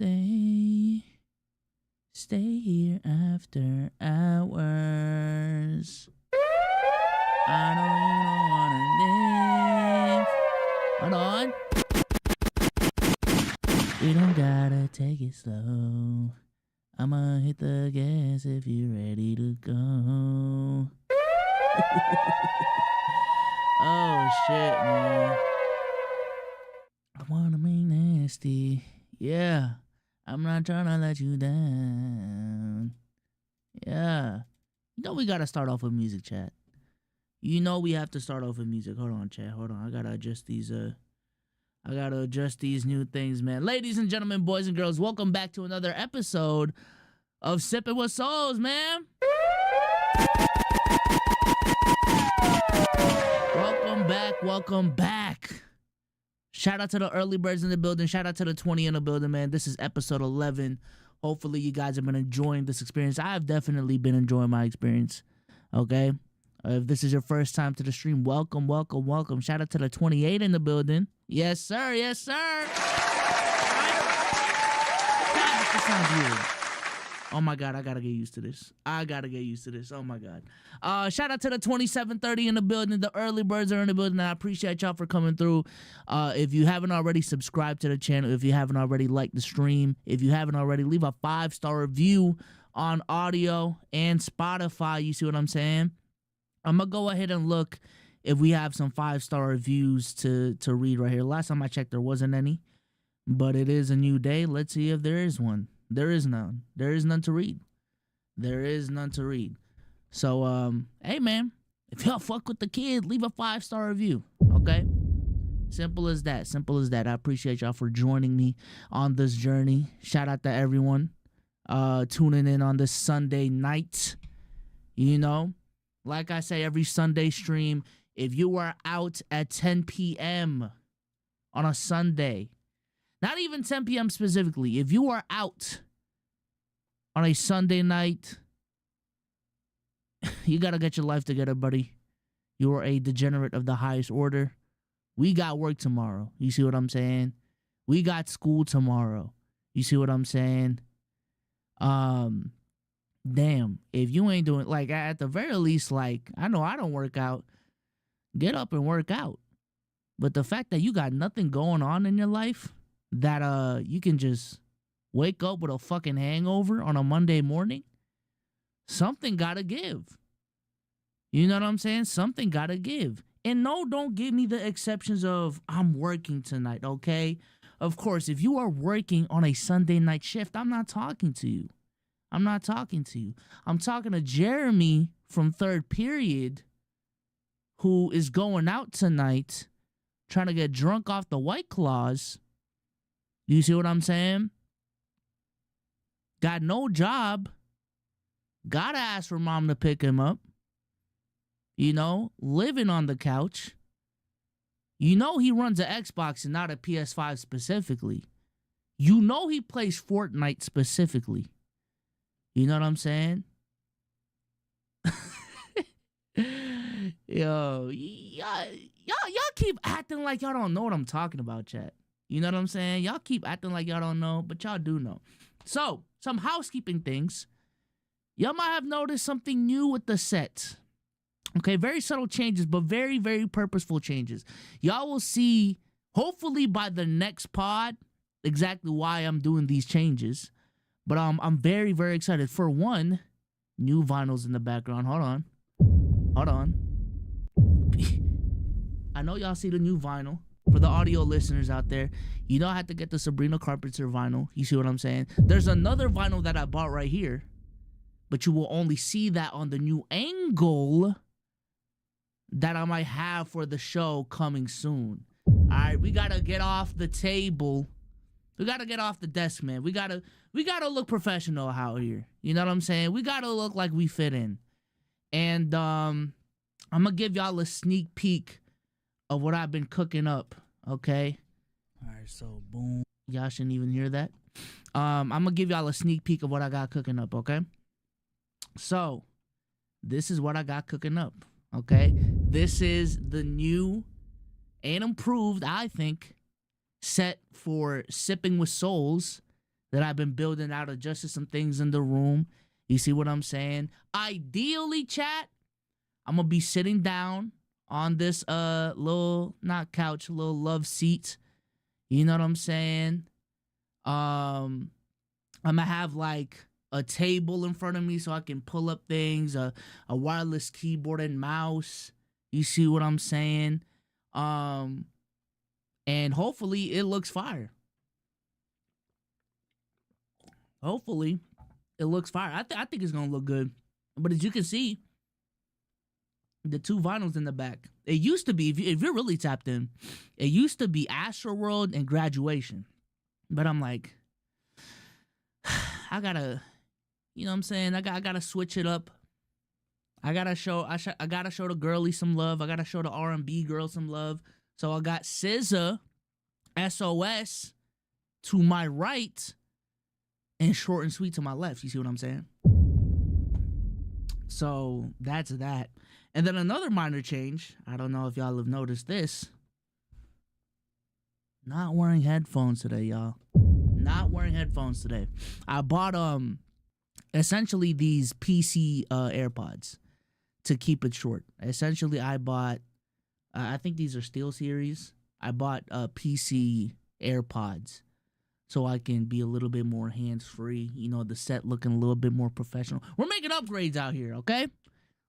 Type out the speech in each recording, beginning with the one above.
Stay here after hours. I know you don't wanna live. Hold on. We don't gotta take it slow. I'ma hit the gas if you're ready to go. Oh shit, man. I wanna be nasty. Yeah. I'm not trying to let you down. Yeah. You know we gotta start off with music, chat. You know we have to start off with music. Hold on, chat. Hold on. I gotta adjust these new things, man. Ladies and gentlemen, boys and girls, welcome back to another episode of Sipping with Souls, man. Welcome back. Shout out to the early birds in the building. Shout out to the 20 in the building, man. This is episode 11. Hopefully you guys have been enjoying this experience. I have definitely been enjoying my experience, okay? If this is your first time to the stream, welcome. Shout out to the 28 in the building. Yes, sir. Yes, sir. God, this sounds weird. Oh, my God. I got to get used to this. Oh, my God. Shout out to the 2730 in the building. The early birds are in the building. I appreciate y'all for coming through. If you haven't already subscribed to the channel, if you haven't already liked the stream, if you haven't already, leave a 5-star review on audio and Spotify. You see what I'm saying? I'm going to go ahead and look if we have some 5-star reviews to read right here. Last time I checked, there wasn't any, but it is a new day. Let's see if there is one. There is none. There is none to read. So, hey, man, if y'all fuck with the kid, leave a 5-star review, okay? Simple as that. I appreciate y'all for joining me on this journey. Shout out to everyone tuning in on this Sunday night. You know, like I say, every Sunday stream, if you are out at 10 p.m. on a Sunday, not even 10 p.m. specifically, if you are out on a Sunday night, you got to get your life together, buddy. You are a degenerate of the highest order. We got work tomorrow. You see what I'm saying? We got school tomorrow. You see what I'm saying? Damn, if you ain't doing, like, at the very least, like, I know I don't work out. Get up and work out. But the fact that you got nothing going on in your life, that you can just wake up with a fucking hangover on a Monday morning, something gotta give. You know what I'm saying? Something gotta give. And no, don't give me the exceptions of I'm working tonight, okay? Of course, if you are working on a Sunday night shift, I'm not talking to you. I'm talking to Jeremy from third period, who is going out tonight trying to get drunk off the White Claws. You see what I'm saying? Got no job. Gotta ask for mom to pick him up. You know, living on the couch. You know he runs an Xbox and not a PS5 specifically. You know he plays Fortnite specifically. You know what I'm saying? Yo, y'all keep acting like y'all don't know what I'm talking about, chat. You know what I'm saying? Y'all keep acting like y'all don't know, but y'all do know. So, some housekeeping things. Y'all might have noticed something new with the set. Okay, very subtle changes, but very, very purposeful changes. Y'all will see, hopefully by the next pod, exactly why I'm doing these changes. But I'm very, very excited. For one, new vinyls in the background. Hold on. I know y'all see the new vinyl. For the audio listeners out there, you know I had to get the Sabrina Carpenter vinyl. You see what I'm saying? There's another vinyl that I bought right here, but you will only see that on the new angle that I might have for the show coming soon. All right, we got to get off the table. We got to get off the desk, man. We got to look professional out here. You know what I'm saying? We got to look like we fit in. And I'm going to give y'all a sneak peek of what I've been cooking up, okay? All right, so boom. Y'all shouldn't even hear that. I'm going to give y'all a sneak peek of what I got cooking up, okay? So, this is what I got cooking up, okay? This is the new and improved, I think, set for Sipping with Souls that I've been building out, adjusted some things in the room. You see what I'm saying? Ideally, chat, I'm gonna be sitting down on this little, not couch, little love seat. You know what I'm saying? I'm gonna have like a table in front of me so I can pull up things, a wireless keyboard and mouse. You see what I'm saying? And hopefully it looks fire. Hopefully it looks fire. I think it's gonna look good. But as you can see, the two vinyls in the back. It used to be, if you're really tapped in, it used to be Astroworld and Graduation. But I'm like, I gotta, you know what I'm saying? I gotta switch it up. I gotta show the girlie some love. I gotta show the R&B girl some love. So I got SZA, SOS to my right, and Short and Sweet to my left. You see what I'm saying? So that's that. And then another minor change. I don't know if y'all have noticed this. Not wearing headphones today, y'all. Not wearing headphones today. I bought essentially these PC AirPods to keep it short. Essentially, I bought I think these are Steel Series. I bought PC AirPods so I can be a little bit more hands-free. You know, the set looking a little bit more professional. We're making upgrades out here, okay?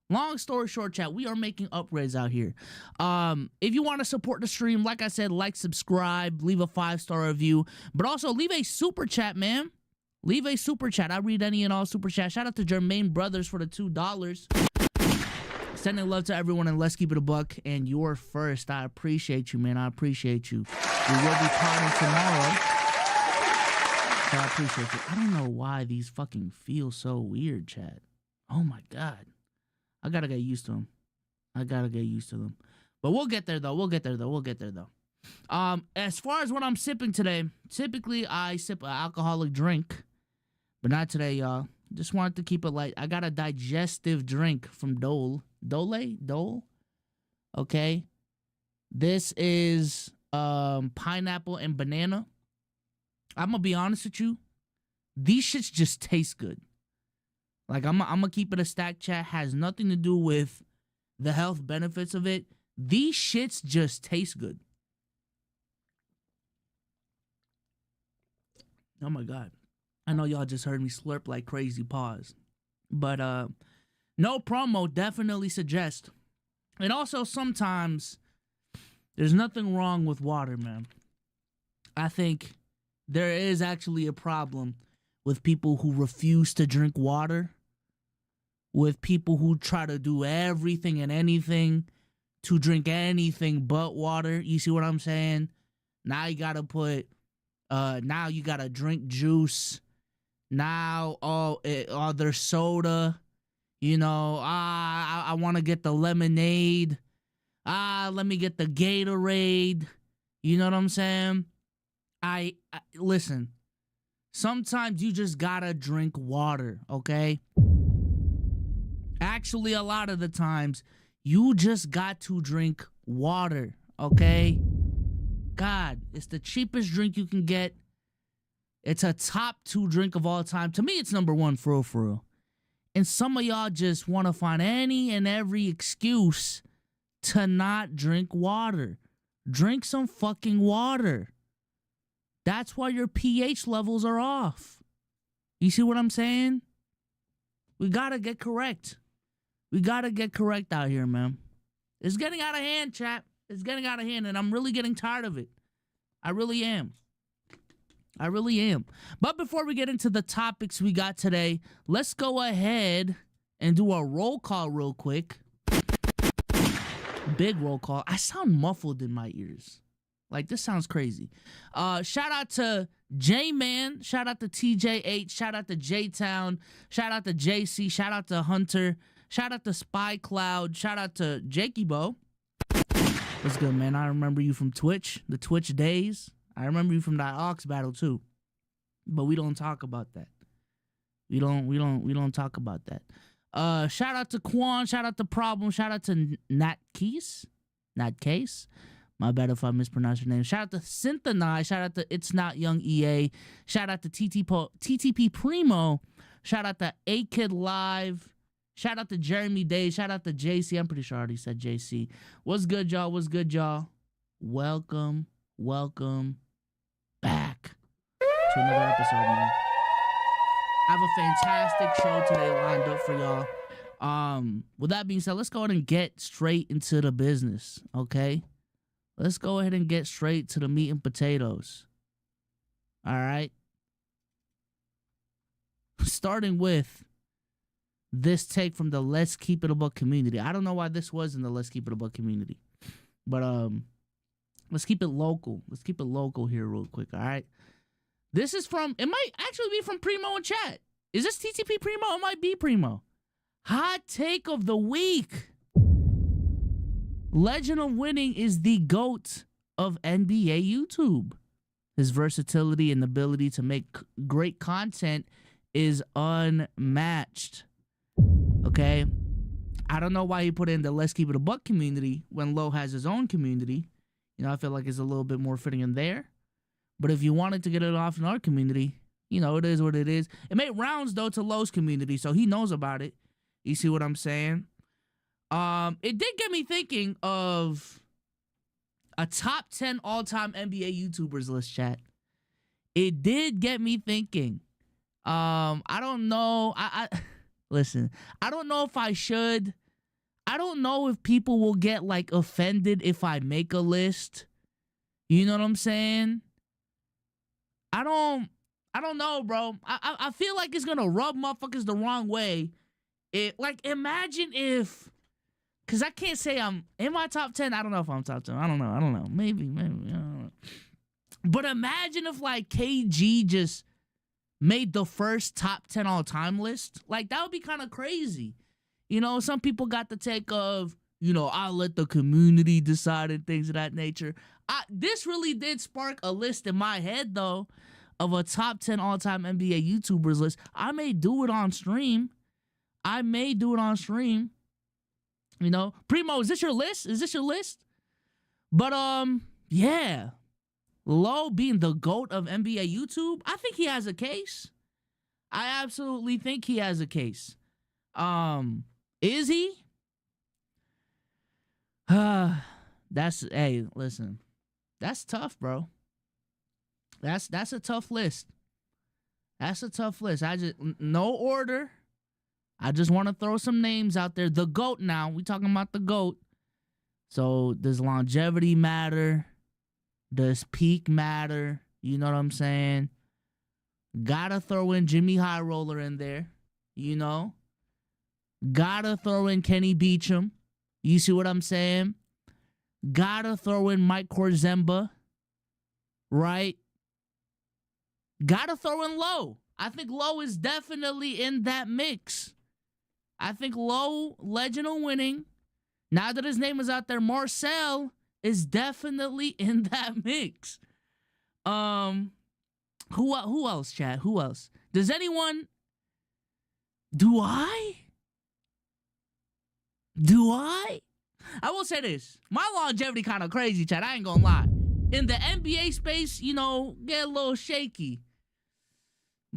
Long story short, chat, we are making upgrades out here. If you want to support the stream, like I said, like, subscribe, leave a 5-star review, but also leave a super chat, man. Leave a super chat. I read any and all super chat. Shout out to Jermaine Brothers for the $2. Sending love to everyone, and let's keep it a buck. And you're first. I appreciate you, man. I appreciate you. We will be potting tomorrow. So I appreciate you. I don't know why these fucking feel so weird, chat. Oh my God. I gotta get used to them. I gotta get used to them. But we'll get there, though. We'll get there, though. As far as what I'm sipping today, typically I sip an alcoholic drink, but not today, y'all. Just wanted to keep it light. I got a digestive drink from Dole. Okay. This is pineapple and banana. I'm gonna be honest with you. These shits just taste good. Like, I'm gonna keep it a stack, chat. Has nothing to do with the health benefits of it. These shits just taste good. Oh my God. I know y'all just heard me slurp like crazy, pause. But no promo, definitely suggest. And also sometimes there's nothing wrong with water, man. I think there is actually a problem with people who refuse to drink water, with people who try to do everything and anything to drink anything but water. You see what I'm saying? Now you gotta put, now you gotta drink juice. Now, there's soda. You know, I want to get the lemonade. Let me get the Gatorade. You know what I'm saying? I listen. Sometimes you just gotta drink water, okay? Actually, a lot of the times, you just got to drink water, okay? God, it's the cheapest drink you can get. It's a top 2 drink of all time. To me, it's number 1, for real. And some of y'all just want to find any and every excuse to not drink water. Drink some fucking water. That's why your pH levels are off. You see what I'm saying? We gotta get correct. We gotta get correct out here, man. It's getting out of hand, chat. It's getting out of hand, and I'm really getting tired of it. I really am. But before we get into the topics we got today, let's go ahead and do a roll call real quick. Big roll call. I sound muffled in my ears. Like, this sounds crazy. Shout out to J-Man. Shout out to TJ8. Shout out to J-Town. Shout out to JC. Shout out to Hunter. Shout out to Spy Cloud. Shout out to Jakey Bo. What's good, man? I remember you from Twitch, the Twitch days. I remember you from that Ox battle too. But we don't talk about that. We don't talk about that. Shout out to Quan, shout out to Problem, shout out to Nat Case. My bad if I mispronounce your name. Shout out to Synthenize. Shout out to It's Not Young EA. Shout out to TTP Primo. Shout out to A-Kid Live. Shout out to Jeremy Day. Shout out to JC. I'm pretty sure I already said JC. What's good, y'all? What's good, y'all? Welcome back to another episode, man. I have a fantastic show today lined up for y'all. With that being said, let's go ahead and get straight into the business, okay? Let's go ahead and get straight to the meat and potatoes. All right? Starting with this take from the Let's Keep It a Buck community. I don't know why this was in the Let's Keep It a Buck community. But let's keep it local. Let's keep it local here real quick, all right? This is from, it might actually be from Primo in chat. Is this TTP Primo? It might be Primo. Hot take of the week. Legend of Winning is the GOAT of NBA YouTube. His versatility and ability to make great content is unmatched. Okay? I don't know why he put in the Let's Keep It a Buck community when Low has his own community. You know, I feel like it's a little bit more fitting in there. But if you wanted to get it off in our community, you know, it is what it is. It made rounds, though, to Low's community, so he knows about it. You see what I'm saying? It did get me thinking of a top 10 all-time NBA YouTubers list, chat. It did get me thinking. I don't know. Listen, I don't know if I should. I don't know if people will get, like, offended if I make a list. You know what I'm saying? I don't know, bro. I feel like it's gonna rub motherfuckers the wrong way. Imagine if... Because I can't say I'm in my top 10. I don't know if I'm top 10. I don't know. Maybe. I don't know. But imagine if, like, KG just made the first top 10 all-time list. Like, that would be kind of crazy. You know, some people got the take of, you know, I'll let the community decide and things of that nature. This really did spark a list in my head, though, of a top 10 all-time NBA YouTubers list. I may do it on stream. You know, Primo, is this your list? But, yeah. Low being the GOAT of NBA YouTube, I think he has a case. I absolutely think he has a case. Is he? Hey, listen. That's tough, bro. That's a tough list. No order. I just want to throw some names out there. The GOAT now. We talking about the GOAT. So does longevity matter? Does peak matter? You know what I'm saying? Gotta throw in Jimmy High Roller in there. You know? Gotta throw in Kenny Beecham. You see what I'm saying? Gotta throw in Mike Korzemba. Right? Gotta throw in Low. I think Low is definitely in that mix. I think Low, Legend of Winning, now that his name is out there, Marcel is definitely in that mix. Who else, chat? Who else? Does anyone... Do I? I will say this. My longevity kind of crazy, chat. I ain't gonna lie. In the NBA space, you know, get a little shaky.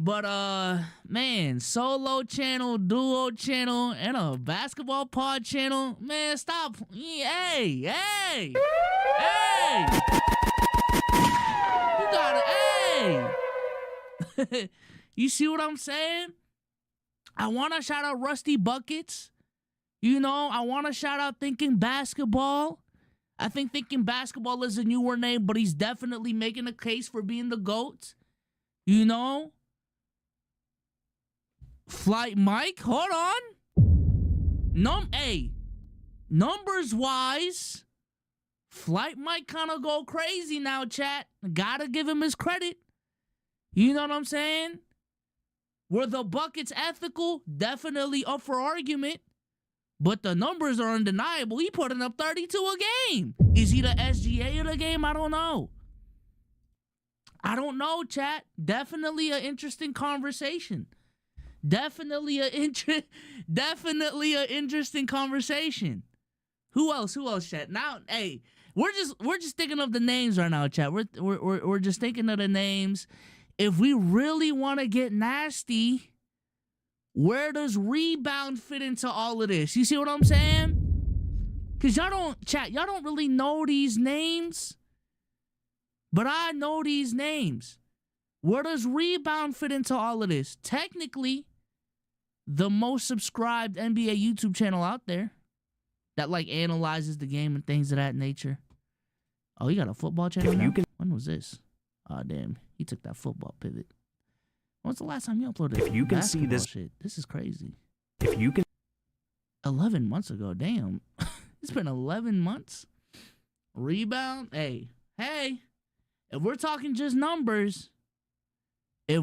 But, man, solo channel, duo channel, and a basketball pod channel. Man, stop. Hey. You gotta, hey. You see what I'm saying? I want to shout out Rusty Buckets. You know, I want to shout out Thinking Basketball. I think Thinking Basketball is a newer name, but he's definitely making a case for being the GOAT. You know? Flight Mike, hold on. Numbers wise, Flight Mike kind of go crazy now, chat. Gotta give him his credit. You know what I'm saying? Were the buckets ethical? Definitely up for argument. But the numbers are undeniable. He putting up 32 a game. Is he the SGA of the game? I don't know. Chat. Definitely an interesting conversation. Definitely an interesting conversation. Who else, chat? Now, hey, we're just thinking of the names right now, chat. We're just thinking of the names. If we really want to get nasty, where does rebound fit into all of this? You see what I'm saying? Because y'all don't really know these names. But I know these names. Where does rebound fit into all of this? Technically, the most subscribed NBA YouTube channel out there that like analyzes the game and things of that nature. Oh, you got a football channel now? When was this? Oh, damn. He took that football pivot. When's the last time you uploaded? If you can see this shit, this is crazy. If you can 11 months ago, damn. It's been 11 months. Rebound. Hey. If we're talking just numbers. Okay,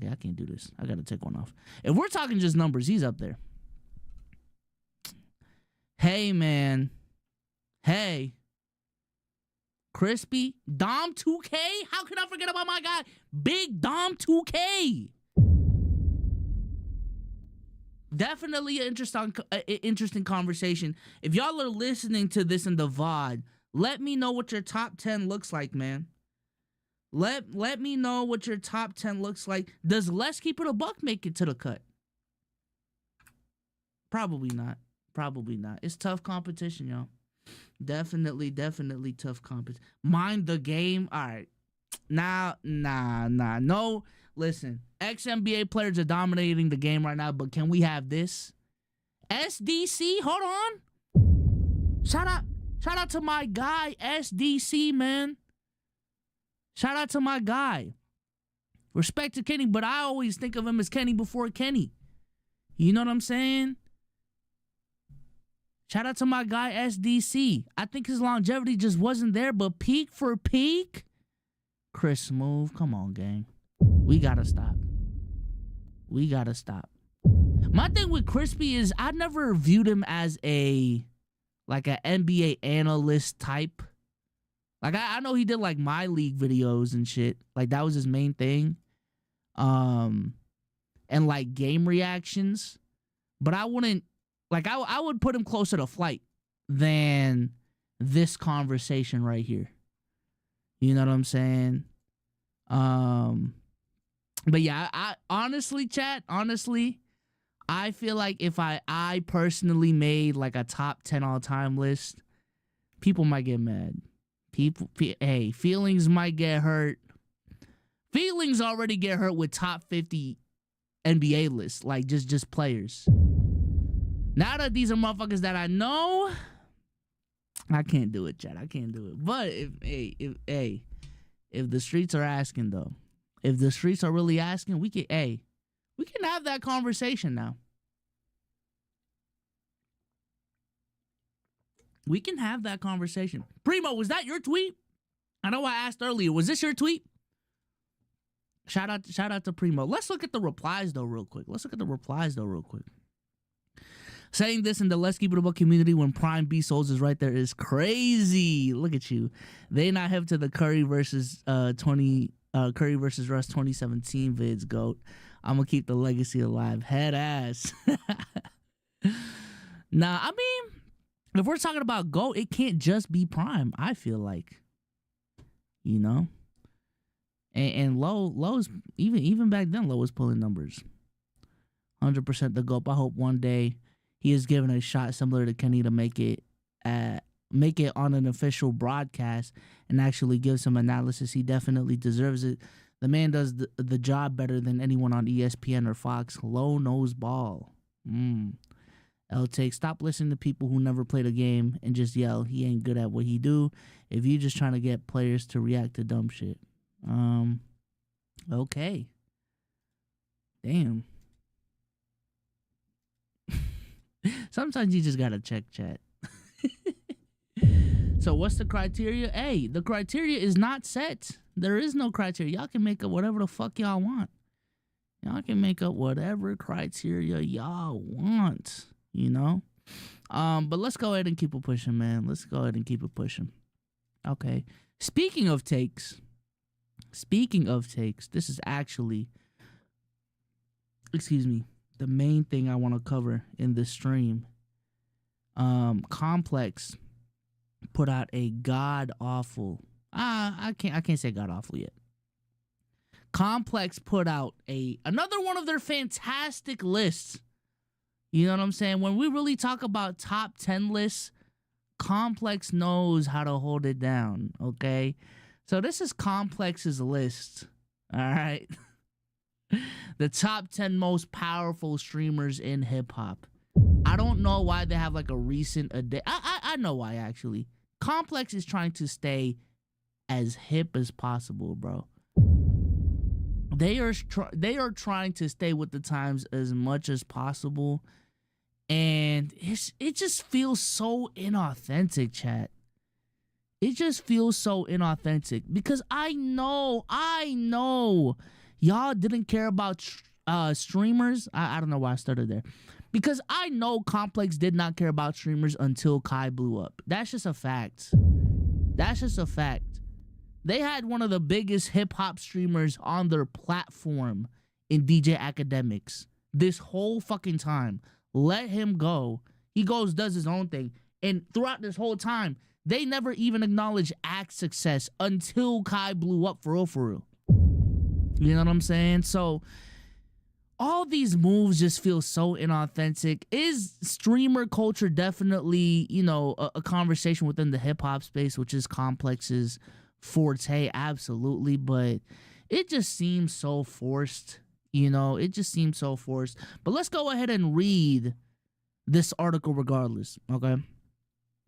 I can't do this. I gotta take one off. If we're talking just numbers, he's up there. Hey, man. Hey. Crispy. Dom 2K? How can I forget about my guy? Big Dom 2K. Definitely an interesting conversation. If y'all are listening to this in the VOD, let me know what your top 10 looks like, man. Let me know what your top 10 looks like. Does Let's Keep It a Buck make it to the cut? Probably not. It's tough competition, y'all. Definitely tough competition. Mind the game. All right. Nah. No, listen. Ex-NBA players are dominating the game right now, but can we have this? SDC, hold on. Shout out to my guy, SDC, man. Shout out to my guy. Respect to Kenny, but I always think of him as Kenny before Kenny. You know what I'm saying? Shout out to my guy, SDC. I think his longevity just wasn't there, but peak for peak. Chris Smooth, come on, gang. We gotta stop. My thing with Crispy is I never viewed him as an NBA analyst type. Like, I know he did, like, My League videos and shit. Like, that was his main thing. And, like, game reactions. But I wouldn't... Like, I would put him closer to Flight than this conversation right here. You know what I'm saying? But, yeah, I honestly, chat, I feel like if I personally made, like, a top 10 all-time list, people might get mad. Hey, feelings might get hurt. Feelings already get hurt with top 50 NBA lists, like just players. Now that these are motherfuckers that I know, I can't do it, chat. I can't do it. But if the streets are asking though, if the streets are really asking, we can have that conversation now. We can have that conversation. Primo, was that your tweet? I know I asked earlier. Was this your tweet? Shout out to Primo. Let's look at the replies though real quick. Saying this in the Let's Keep It a Buck community when Prime B SOLZ is right there is crazy. Look at you. They not hip to the Curry versus Russ 2017 vids, GOAT. I'm gonna keep the legacy alive. Head ass. Nah, I mean, if we're talking about GOAT, it can't just be Prime, I feel like. You know? And Low's even back then, Low was pulling numbers. 100% the GOAT. I hope one day he is given a shot similar to Kenny to make it on an official broadcast and actually give some analysis. He definitely deserves it. The man does the job better than anyone on ESPN or Fox. Low knows ball. L-Take, stop listening to people who never played a game and just yell, he ain't good at what he do. If you just trying to get players to react to dumb shit. Okay. Damn. Sometimes you just gotta check chat. So what's the criteria? Hey, the criteria is not set. There is no criteria. Y'all can make up whatever the fuck y'all want. Y'all can make up whatever criteria y'all want, you know? But let's go ahead and keep it pushing, man. Let's go ahead and keep it pushing. Okay. Speaking of takes, this is actually, the main thing I want to cover in this stream. Complex put out a god awful. I can't say god awful yet. Complex put out another one of their fantastic lists. You know what I'm saying? When we really talk about top 10 lists, Complex knows how to hold it down, okay? So this is Complex's list, all right? The top 10 most powerful streamers in hip-hop. I don't know why they have like a recent I know why, actually. Complex is trying to stay as hip as possible, bro. They are trying to stay with the times as much as possible, and it just feels so inauthentic, chat. It just feels so inauthentic because I know y'all didn't care about streamers. I don't know why I started there. Because I know Complex did not care about streamers until Kai blew up. That's just a fact. That's just a fact. They had one of the biggest hip-hop streamers on their platform in DJ Academics this whole fucking time. Let him go. He goes, does his own thing. And throughout this whole time, they never even acknowledged Act's success until Kai blew up for real. You know what I'm saying? So all these moves just feel so inauthentic. Is streamer culture definitely, you know, a conversation within the hip-hop space, which is Complex's forte? Absolutely. But it just seems so forced. You know, it just seems so forced. But let's go ahead and read this article regardless, okay?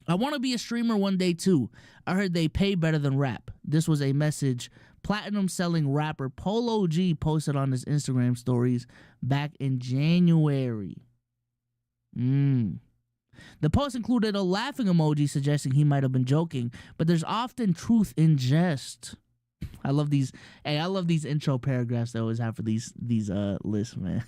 I want to be a streamer one day too. I heard they pay better than rap. This was a message platinum selling rapper Polo G posted on his Instagram stories back in January. The post included a laughing emoji suggesting he might have been joking, but there's often truth in jest. I love these. Hey, I love these intro paragraphs they always have for these lists, man.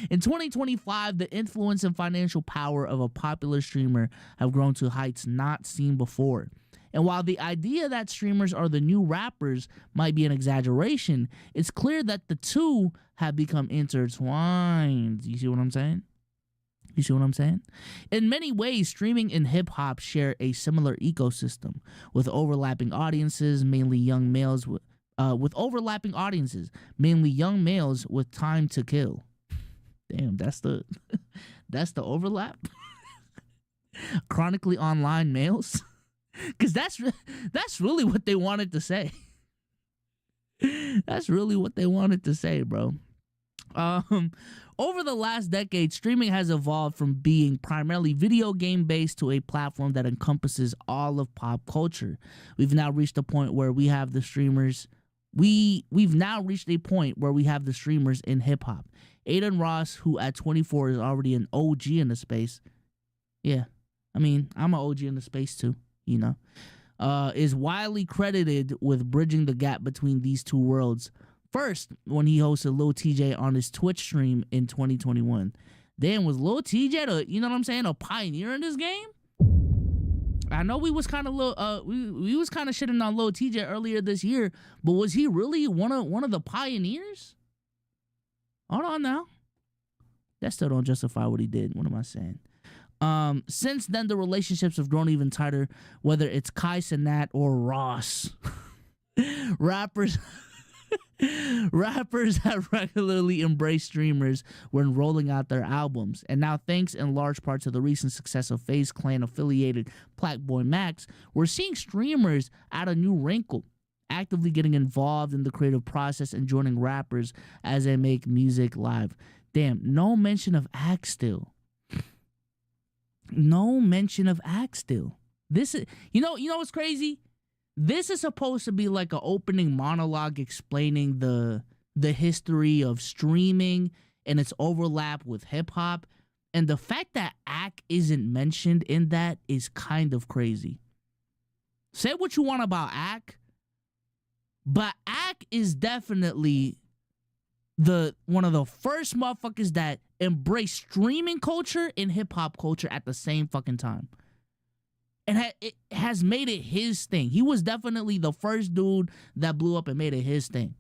In 2025, the influence and financial power of a popular streamer have grown to heights not seen before. And while the idea that streamers are the new rappers might be an exaggeration, it's clear that the two have become intertwined. You see what I'm saying? You see what I'm saying? In many ways, streaming and hip-hop share a similar ecosystem with overlapping audiences, mainly young males with time to kill. Damn, that's the overlap. Chronically online males, because that's really what they wanted to say. That's really what they wanted to say, bro. Over the last decade, streaming has evolved from being primarily video game based to a platform that encompasses all of pop culture. We've now reached a point where we have the streamers. We've now reached a point where we have the streamers in hip hop. Aiden Ross, who at 24 is already an OG in the space. Yeah, I mean, I'm an OG in the space too, you know. Is widely credited with bridging the gap between these two worlds. First, when he hosted Lil TJ on his Twitch stream in 2021. Then was Lil TJ, you know what I'm saying, a pioneer in this game? I know we was kind of we was kind of shitting on Lil TJ earlier this year, but was he really one of the pioneers? Hold on now. That still don't justify what he did. What am I saying? Since then, the relationships have grown even tighter, whether it's Kai Cenat or Ross. Rappers have regularly embraced streamers when rolling out their albums. And now, thanks in large part to the recent success of FaZe Clan affiliated Blackboy Max, we're seeing streamers add a new wrinkle, actively getting involved in the creative process and joining rappers as they make music live. Damn, no mention of Act still. No mention of Act still. This is, you know what's crazy? This is supposed to be like an opening monologue explaining the history of streaming and its overlap with hip hop. And the fact that Act isn't mentioned in that is kind of crazy. Say what you want about Act, but Act is definitely one of the first motherfuckers that embraced streaming culture and hip hop culture at the same fucking time. And it has made it his thing. He was definitely the first dude that blew up and made it his thing.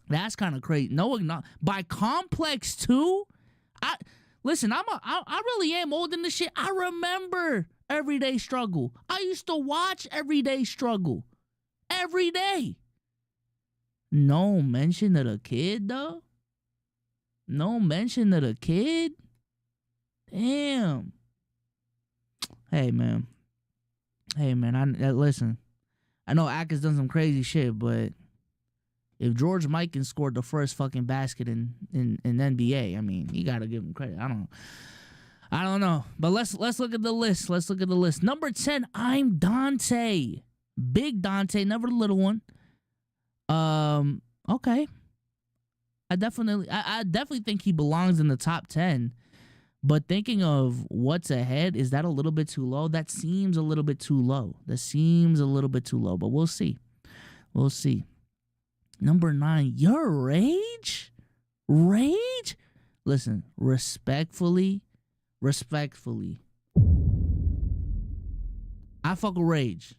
That's kind of crazy. No, by Complex too. Listen, I really am old in this shit. I remember Everyday Struggle. I used to watch Everyday Struggle every day. No mention of the kid, though. No mention of the kid. Damn. Hey, man. Listen. I know Ak has done some crazy shit, but if George Mikan scored the first fucking basket in NBA, I mean, you gotta give him credit. I don't know. But let's look at the list. Number 10, I'm Dante. Big Dante, never the little one. Okay. I definitely think he belongs in the top 10. But thinking of what's ahead, is that a little bit too low? That seems a little bit too low. But we'll see. Number 9, your Rage? Rage? Listen, respectfully, I fuck with Rage.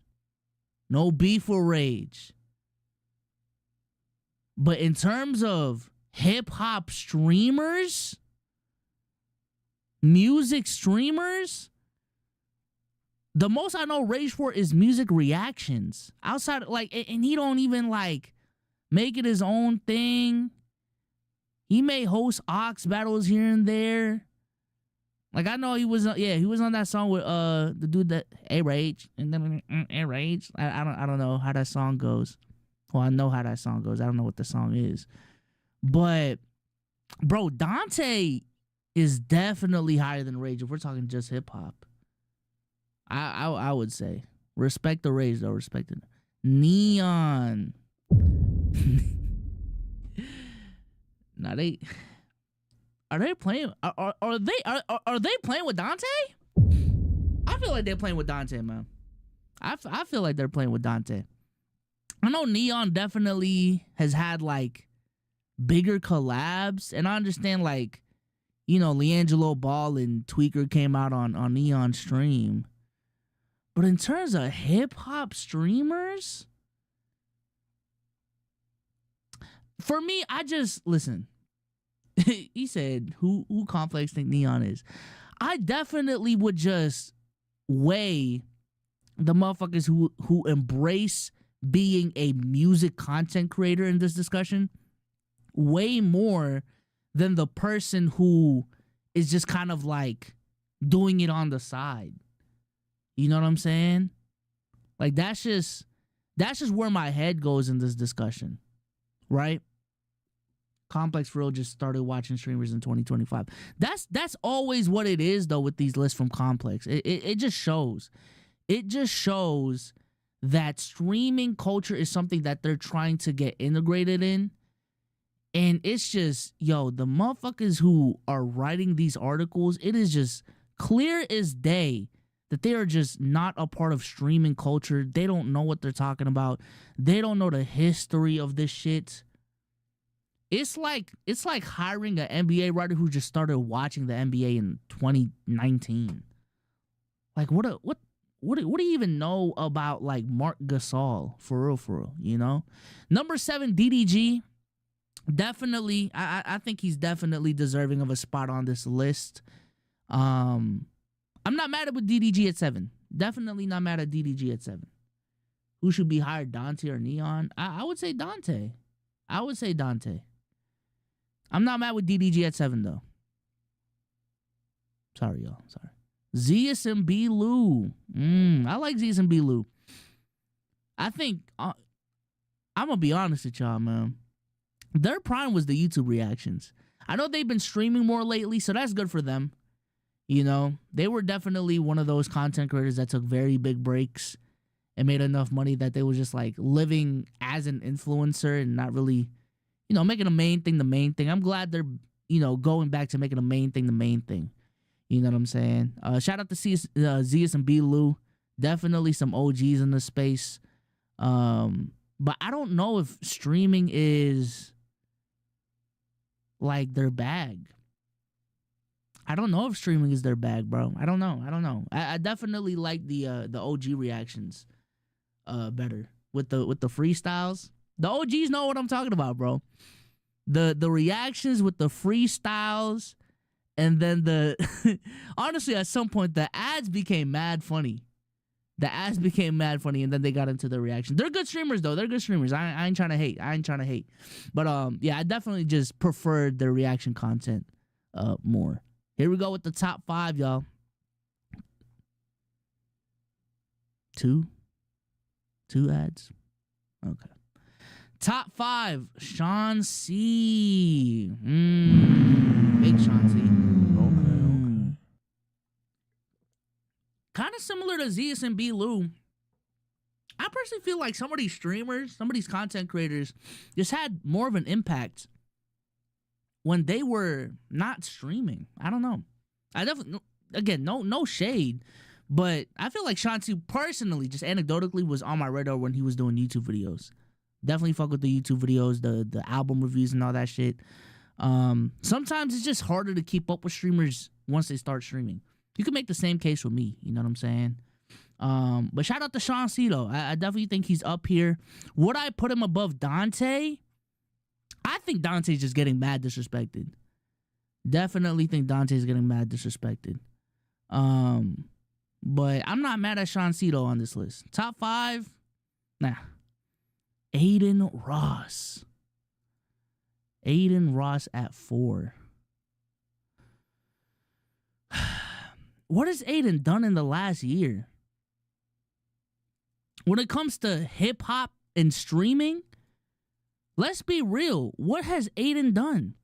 No beef with Rage. But in terms of hip-hop streamers, music streamers, the most I know Rage for is music reactions. Outside, like, and he don't even, like, make it his own thing. He may host Ox battles here and there. Like, I know he was on that song with the dude that Rage and then Rage. I don't know how that song goes. Well, I know how that song goes. I don't know what the song is. But bro, Dante is definitely higher than Rage if we're talking just hip hop. I would say. Respect the Rage though, respect it. Neon. Now are they playing with Dante? I feel like they're playing with Dante, man. I feel like they're playing with Dante. I know Neon definitely has had like bigger collabs, and I understand like, you know, Leangelo Ball and Tweaker came out on Neon stream. But in terms of hip hop streamers, for me, I just listen. He said, who Complex think Neon is? I definitely would just weigh the motherfuckers who embrace being a music content creator in this discussion way more than the person who is just kind of like doing it on the side. You know what I'm saying? Like that's just where my head goes in this discussion, right? Complex for real just started watching streamers in 2025. That's always what it is though with these lists from Complex. It just shows. It just shows that streaming culture is something that they're trying to get integrated in. And it's just, yo, the motherfuckers who are writing these articles, it is just clear as day that they are just not a part of streaming culture. They don't know what they're talking about. They don't know the history of this shit. It's like hiring an NBA writer who just started watching the NBA in 2019. Like what do you even know about like Mark Gasol for real, you know? Number 7, DDG. Definitely, I think he's definitely deserving of a spot on this list. I'm not mad at DDG at 7. Definitely not mad at DDG at 7. Who should be higher, Dante or Neon? I would say Dante. I'm not mad with DDG at 7 though. Sorry, y'all. Sorry. Zeus and B. Lou. I like Zeus and B. Lou. I think I'm gonna be honest with y'all, man. Their prime was the YouTube reactions. I know they've been streaming more lately, so that's good for them. You know, they were definitely one of those content creators that took very big breaks and made enough money that they were just like living as an influencer and not really, you know, making the main thing. I'm glad they're, you know, going back to making the main thing. You know what I'm saying? Shout out to Zeus and B. Lou. Definitely some OGs in the space. But I don't know if streaming is like their bag. I don't know if streaming is their bag, bro. I don't know. I definitely like the OG reactions better with the freestyles. The OGs know what I'm talking about, bro. The reactions with the freestyles And then honestly, at some point, the ads became mad funny. The ads became mad funny, and then they got into the reaction. They're good streamers, though. They're good streamers. I ain't trying to hate. But yeah, I definitely just preferred their reaction content more. Here we go with the top 5, y'all. 2 ads. Okay. Top 5, Sean C. Big Sean C. Okay. Kind of similar to Zeus and B. Lou. I personally feel like some of these streamers, some of these content creators just had more of an impact when they were not streaming. I don't know. I definitely, again, no shade, but I feel like Sean C. personally, just anecdotally, was on my radar when he was doing YouTube videos. Definitely fuck with the YouTube videos, the album reviews and all that shit. Sometimes it's just harder to keep up with streamers once they start streaming. You can make the same case with me, you know what I'm saying? But shout out to Sean C, though. I definitely think he's up here. Would I put him above Dante? I think Dante's just getting mad disrespected. Definitely think Dante's getting mad disrespected. But I'm not mad at Sean C, though, on this list. Top 5? Nah. Aiden Ross. Aiden Ross at 4. What has Aiden done in the last year? When it comes to hip-hop and streaming, let's be real. What has Aiden done?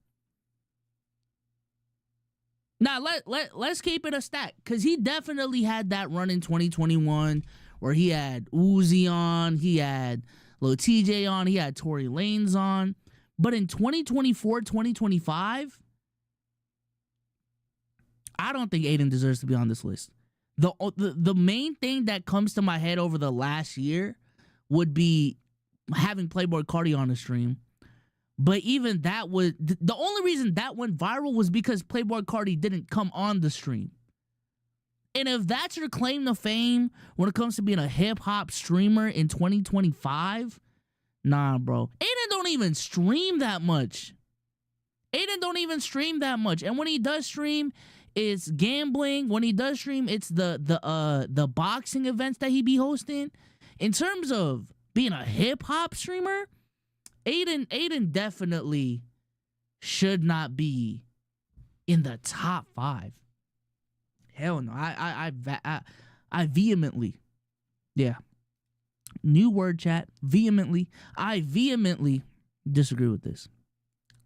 Now, let's keep it a stack, because he definitely had that run in 2021 where he had Uzi on, he had Lil TJ on, he had Tory Lanez on. But in 2024, 2025, I don't think Aiden deserves to be on this list. The main thing that comes to my head over the last year would be having Playboi Carti on the stream. But even that was... The only reason that went viral was because Playboi Carti didn't come on the stream. And if that's your claim to fame when it comes to being a hip-hop streamer in 2025, nah, bro. Aiden don't even stream that much. Aiden don't even stream that much. And when he does stream, it's gambling. When he does stream, it's the boxing events that he be hosting. In terms of being a hip-hop streamer, Aiden definitely should not be in the top 5. Hell no. I vehemently, yeah. New word, chat. Vehemently. I vehemently disagree with this.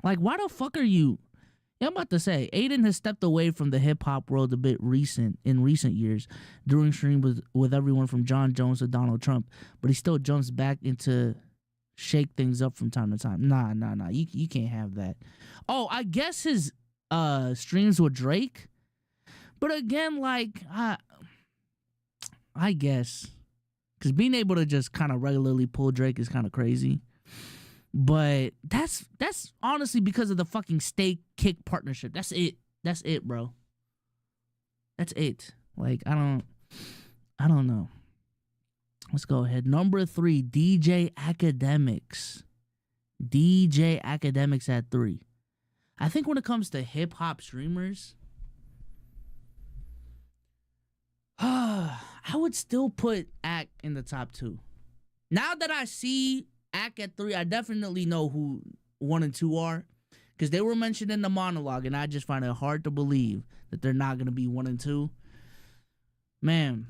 Like, why the fuck are you... Yeah, I'm about to say, Aiden has stepped away from the hip-hop world a bit in recent years, during stream with everyone from John Jones to Donald Trump, but he still jumps back into shake things up from time to time. Nah. You can't have that. Oh, I guess his streams with Drake. But again, like, I guess. Because being able to just kind of regularly pull Drake is kind of crazy. But that's honestly because of the fucking Stay Kick partnership. That's it, bro. That's it. Like, I don't know. Let's go ahead. Number 3, DJ Academics. DJ Academics at 3. I think when it comes to hip-hop streamers, I would still put Ack in the top 2. Now that I see Ack at 3, I definitely know who 1 and 2 are, because they were mentioned in the monologue, and I just find it hard to believe that they're not going to be 1 and 2. Man,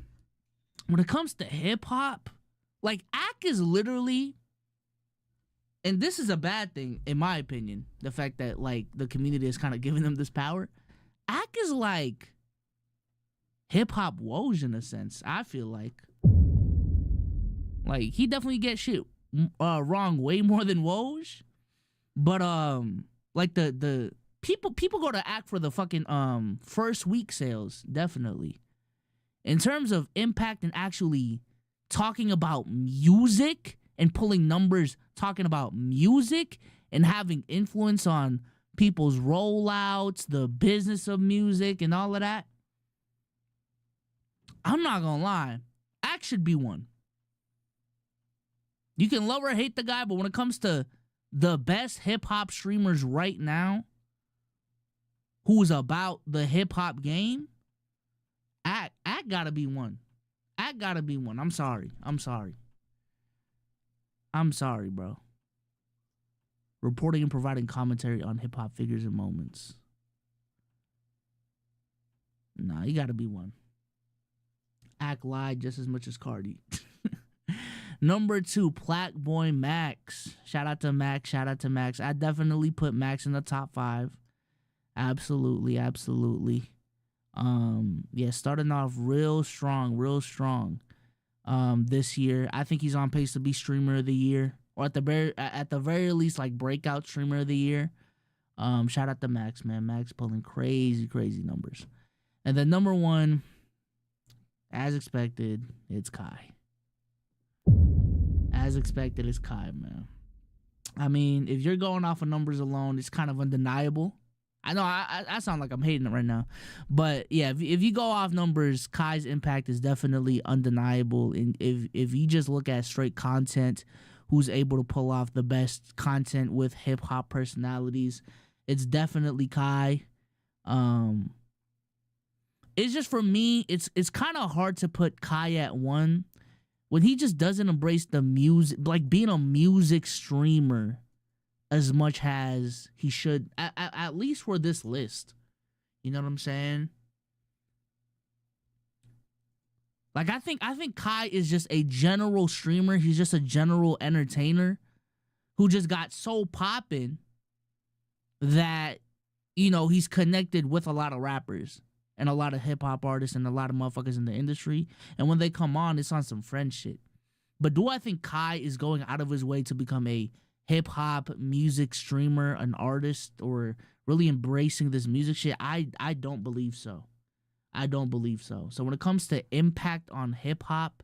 when it comes to hip-hop, like, Ack is literally, and this is a bad thing, in my opinion, the fact that, like, the community is kind of giving them this power. Ack is like hip-hop Woj in a sense, I feel like. Like, he definitely gets shit wrong way more than Woj. But, like, the people go to Ack for the fucking, first week sales, definitely. In terms of impact and actually talking about music and pulling numbers, talking about music and having influence on people's rollouts, the business of music and all of that, I'm not gonna lie, Ack should be 1. You can love or hate the guy, but when it comes to the best hip-hop streamers right now, who's about the hip hop game, Act gotta be one. Act gotta be one. I'm sorry, bro. Reporting and providing commentary on hip hop figures and moments. Nah, he gotta be one. Act lied just as much as Cardi. Number 2, Plaque Boy Max. Shout out to Max. I definitely put Max in the top 5. Absolutely. Yeah, starting off real strong. This year, I think he's on pace to be streamer of the year, or at the very least, like breakout streamer of the year. Shout out to Max, man. Max pulling crazy numbers. And then number 1, as expected, it's Kai. As expected, it's Kai, man. I mean, if you're going off of numbers alone, it's kind of undeniable. I know I sound like I'm hating it right now, but yeah, if you go off numbers, Kai's impact is definitely undeniable. And if you just look at straight content, who's able to pull off the best content with hip hop personalities, it's definitely Kai. It's just, for me, it's kind of hard to put Kai at 1 when he just doesn't embrace the music, like being a music streamer, as much as he should, at least for this list. You know what I'm saying? Like, I think Kai is just a general streamer. He's just a general entertainer who just got so poppin' that, you know, he's connected with a lot of rappers and a lot of hip-hop artists and a lot of motherfuckers in the industry. And when they come on, it's on some friend shit. But do I think Kai is going out of his way to become a hip-hop music streamer, an artist, or really embracing this music shit? I don't believe so. So when it comes to impact on hip-hop,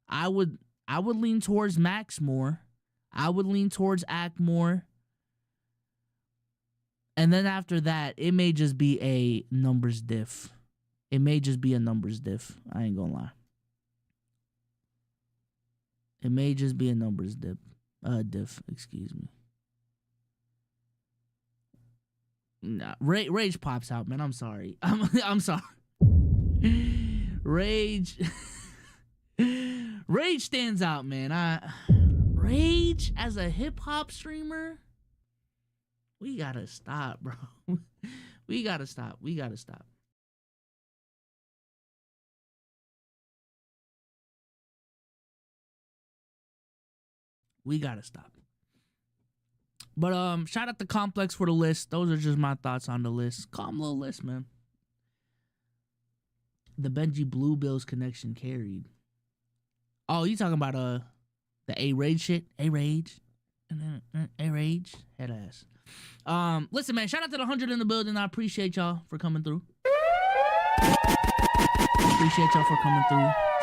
I would lean towards Max more. I would lean towards Act more. And then after that, it may just be a numbers diff. I ain't gonna lie. It may just be a numbers diff, excuse me. Nah, Rage pops out, man. I'm sorry. I'm sorry. Rage stands out, man. Rage as a hip hop streamer, we gotta stop, bro. We gotta stop. We gotta stop. But shout out to Complex for the list. Those are just my thoughts on the list. Calm little list, man. The Benji Blue Bills connection carried. Oh, you talking about the A-Rage shit? A-Rage. A-Rage. Head ass. Listen, man, shout out to the 100 in the building. I appreciate y'all for coming through.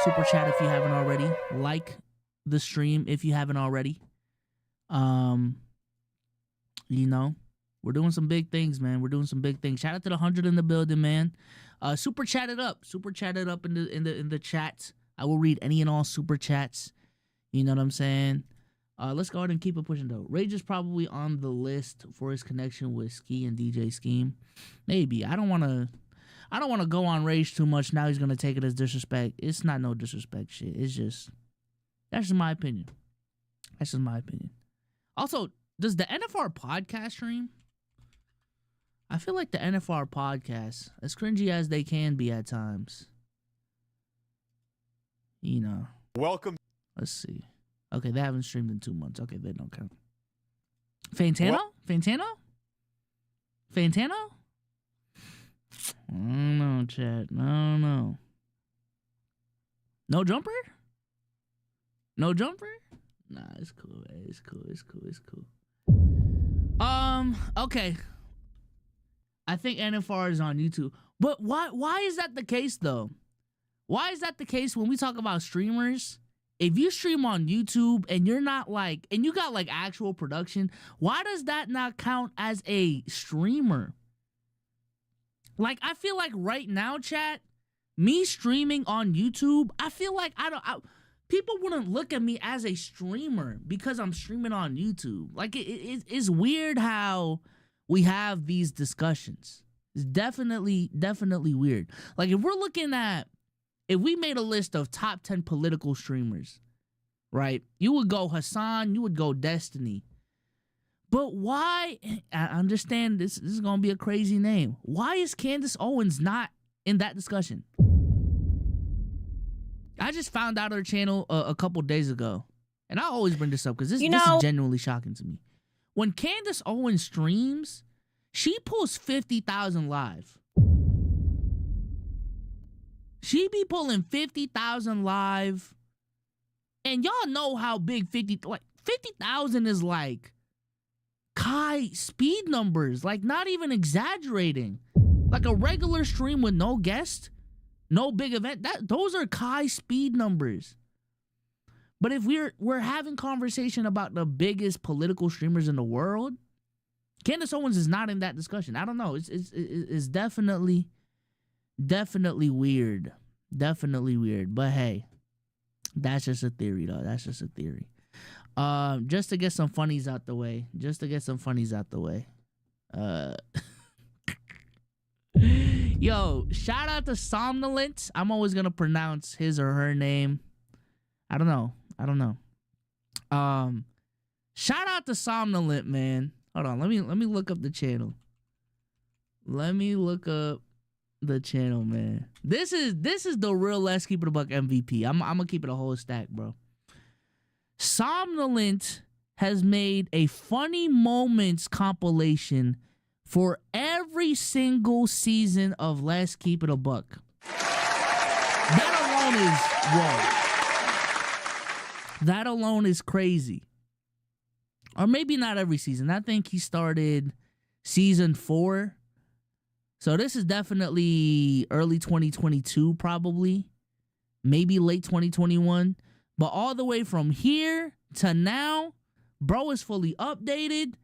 Super chat if you haven't already. Like the stream if you haven't already. You know, we're doing some big things, man. Shout out to the 100 in the building, man. Super chat it up in the chat. I will read any and all super chats. You know what I'm saying? Let's go ahead and keep it pushing though. Rage is probably on the list for his connection with Ski and DJ Scheme. Maybe. I don't wanna go on Rage too much. Now he's gonna take it as disrespect. It's not no disrespect shit. That's just my opinion. Also, does the NFR podcast stream? I feel like the NFR podcast, as cringy as they can be at times, you know. Welcome. Let's see. Okay, they haven't streamed in 2 months. Okay, they don't count. Fantano? I don't know, chat. I don't know. No jumper? Nah, it's cool. It's cool. Okay. I think NFR is on YouTube. But why is that the case though? Why is that the case when we talk about streamers? If you stream on YouTube and you're not like, and you got like actual production, why does that not count as a streamer? Like, I feel like right now, chat, me streaming on YouTube, I feel like people wouldn't look at me as a streamer because I'm streaming on YouTube. Like, it's weird how we have these discussions. It's definitely weird. Like, if we made a list of top 10 political streamers, right? You would go Hassan, you would go Destiny. But why, I understand this is going to be a crazy name. Why is Candace Owens not in that discussion? I just found out her channel a couple days ago. And I always bring this up because this is genuinely shocking to me. When Candace Owens streams, she pulls 50,000 live. She be pulling 50,000 live. And y'all know how big 50,000 is like. Kai speed numbers, like not even exaggerating. Like a regular stream with no guest, no big event, those are Kai speed numbers. But if we're having conversation about the biggest political streamers in the world, Candace Owens is not in that discussion. I don't know. It's definitely weird. Definitely weird. But hey, that's just a theory though. That's just a theory. Just to get some funnies out the way. Yo, shout out to Somnolent. I'm always gonna pronounce his or her name. I don't know. Shout out to Somnolent, man. Hold on, let me look up the channel. Man. This is the real Let's Keep It a Buck MVP. I'm gonna keep it a whole stack, bro. Somnolent has made a funny moments compilation for every single season of Let's Keep It a Buck. That alone is crazy. Or maybe not every season. I think he started season 4. So this is definitely early 2022, probably. Maybe late 2021. But all the way from here to now, bro is fully updated.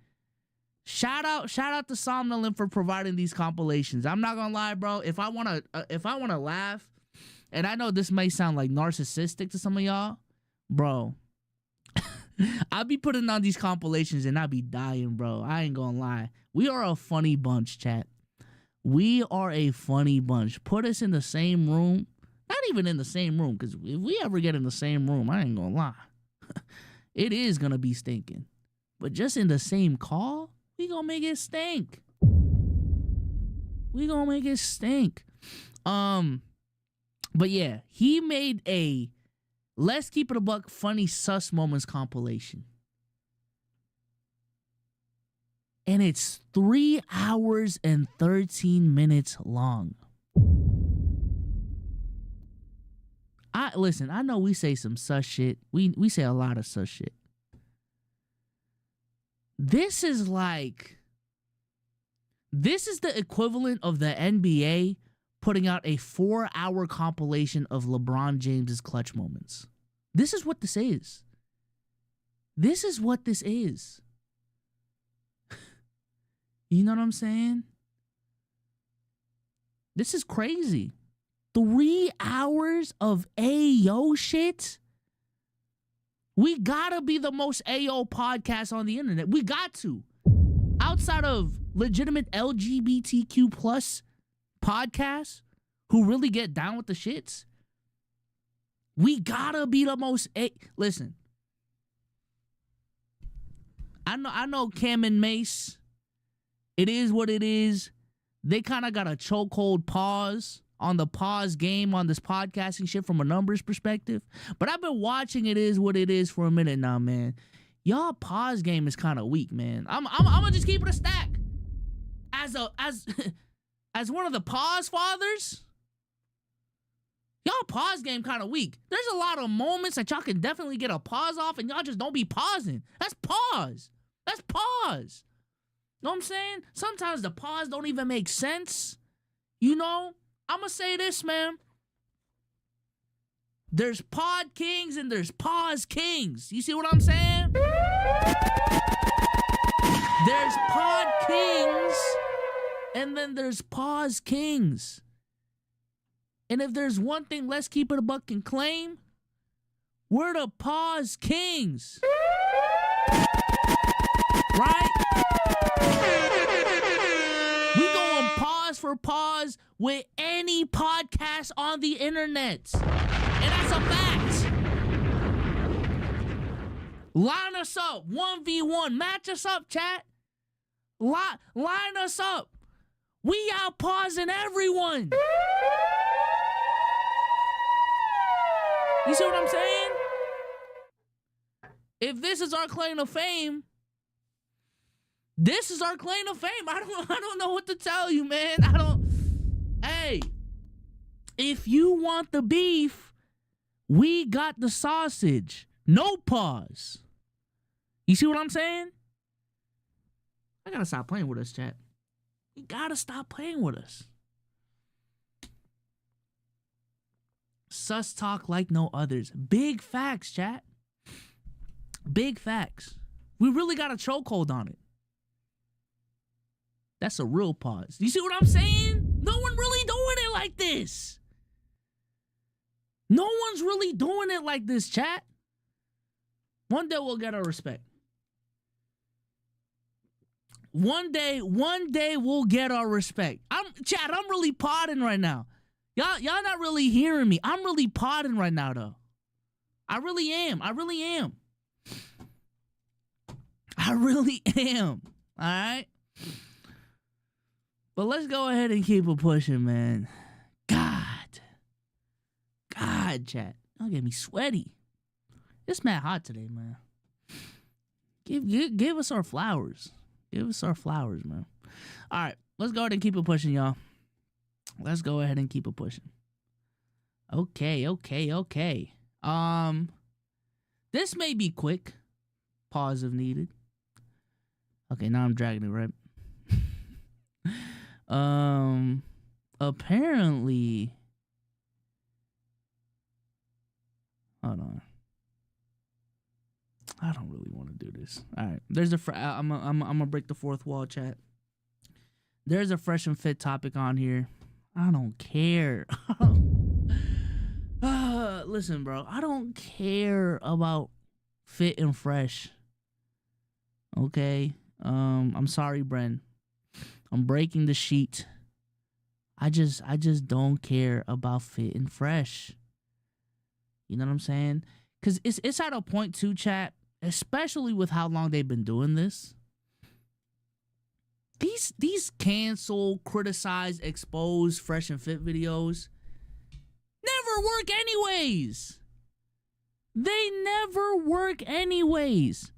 Shout out to Somnolent for providing these compilations. I'm not gonna lie, bro. If I wanna laugh, and I know this may sound like narcissistic to some of y'all, bro. I be putting on these compilations and I be dying, bro. I ain't gonna lie. We are a funny bunch, chat. We are a funny bunch. Put us in the same room. Not even in the same room, because if we ever get in the same room, I ain't gonna lie. It is gonna be stinking. But just in the same call, we gonna make it stink. But yeah, he made a Let's Keep It a Buck funny sus moments compilation. And it's 3 hours and 13 minutes long. Listen, I know we say some sus shit. We say a lot of sus shit. This is the equivalent of the NBA putting out a 4-hour compilation of LeBron James's clutch moments. This is what this is. You know what I'm saying? This is crazy. 3 hours of Ayo shit? We gotta be the most Ayo podcast on the internet. We got to. Outside of legitimate LGBTQ plus podcasts who really get down with the shits, we gotta be the most Listen, I know Cam and Mace, it is what it is. They kind of got a chokehold pause on the pause game on this podcasting shit from a numbers perspective. But I've been watching It Is What It Is for a minute now, man. Y'all pause game is kind of weak, man. I'm gonna just keep it a stack. As one of the pause fathers, y'all pause game kind of weak. There's a lot of moments that y'all can definitely get a pause off, and y'all just don't be pausing. That's pause. Know what I'm saying? Sometimes the pause don't even make sense. You know? I'm gonna say this, man. There's pod kings and there's pause kings. You see what I'm saying? There's pod kings and then there's pause kings. And if there's one thing Let's Keep It a Buck can claim, we're the pause kings. Right? We going pause with any podcast on the internet. And that's a fact. Line us up, 1v1. Match us up, chat. Line us up. We out pausing everyone. You see what I'm saying? If this is our claim to fame, this is our claim to fame. I don't know what to tell you, man. Hey, if you want the beef, we got the sausage. No pause. You see what I'm saying? I gotta stop playing with us, chat. You gotta stop playing with us. Sus talk like no others. Big facts, chat. Big facts. We really got a chokehold on it. That's a real pause. You see what I'm saying? No one really doing it like this. No one's really doing it like this, chat. One day we'll get our respect. One day we'll get our respect. I'm really podding right now. Y'all not really hearing me. I'm really podding right now, though. I really am. All right? But let's go ahead and keep it pushing, man. God, chat. Don't get me sweaty. It's mad hot today, man. Give us our flowers. Give us our flowers, man. All right, let's go ahead and keep it pushing, y'all. Let's go ahead and keep it pushing. Okay. This may be quick. Pause if needed. Okay, now I'm dragging it, right? Apparently. Hold on. I don't really want to do this. All right, there's I'm gonna break the fourth wall, chat. There's a fresh and fit topic on here. I don't care. Listen, bro. I don't care about fit and fresh. Okay. I'm sorry, Bren. I'm breaking the sheet. I just don't care about fit and fresh. You know what I'm saying? Cause it's at a point too, chat, especially with how long they've been doing this. These cancel, criticize, expose, fresh and fit videos never work anyways. They never work anyways.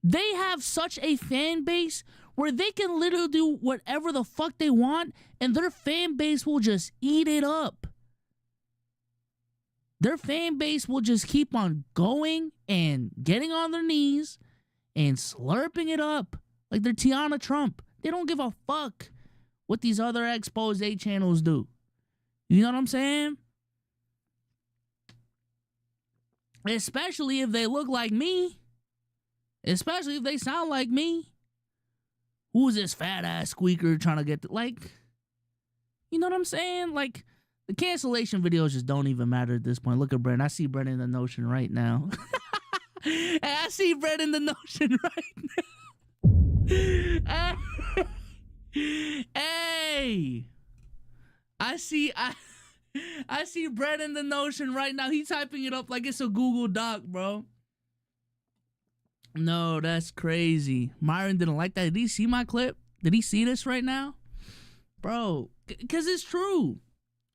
They have such a fan base where they can literally do whatever the fuck they want and their fan base will just eat it up. Their fan base will just keep on going and getting on their knees and slurping it up like they're Tiana Trump. They don't give a fuck what these other expose channels do. You know what I'm saying? Especially if they look like me. Especially if they sound like me. Who's this fat ass squeaker trying to get you know what I'm saying? Like, the cancellation videos just don't even matter at this point. Look at Brent. I see Brent in the Notion right now. Hey, I see Brent in the Notion right now. Hey. I see Brent in the Notion right now. He's typing it up like it's a Google Doc, bro. No, that's crazy. Myron didn't like that. Did he see my clip? Did he see this right now? Bro, because it's true.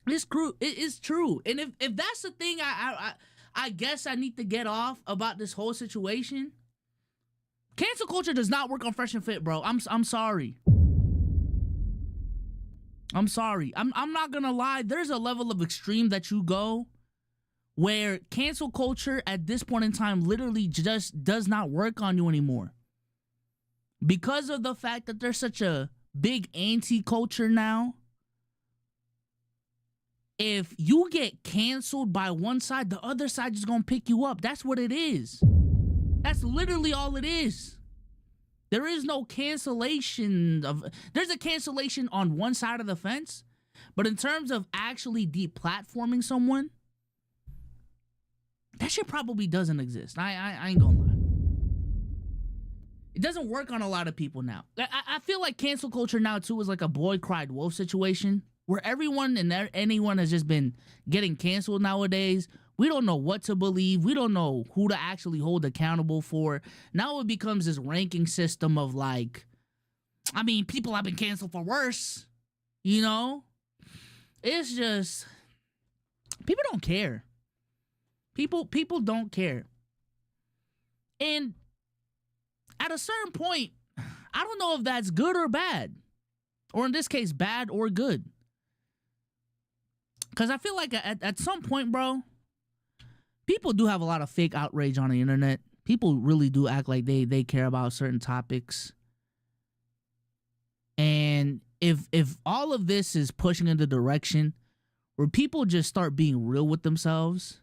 It's true. It is true. And if that's the thing I guess I need to get off about this whole situation, cancel culture does not work on Fresh and Fit, bro. I'm sorry. I'm sorry. I'm not gonna lie. There's a level of extreme that you go where cancel culture at this point in time literally just does not work on you anymore. Because of the fact that there's such a big anti-culture now. If you get canceled by one side, the other side is gonna pick you up. That's what it is. That's literally all it is. There is no cancellation there's a cancellation on one side of the fence, but in terms of actually deplatforming someone, that shit probably doesn't exist. I ain't gonna lie. It doesn't work on a lot of people now. I feel like cancel culture now too is like a boy cried wolf situation. where everyone and anyone has just been getting canceled nowadays. We don't know what to believe. We don't know who to actually hold accountable for. Now it becomes this ranking system of like, I mean, people have been canceled for worse, you know? It's just, people don't care. People don't care. And at a certain point, I don't know if that's good or bad. Or in this case, bad or good. Because I feel like at some point, bro, people do have a lot of fake outrage on the internet. People really do act like they care about certain topics. And if all of this is pushing in the direction where people just start being real with themselves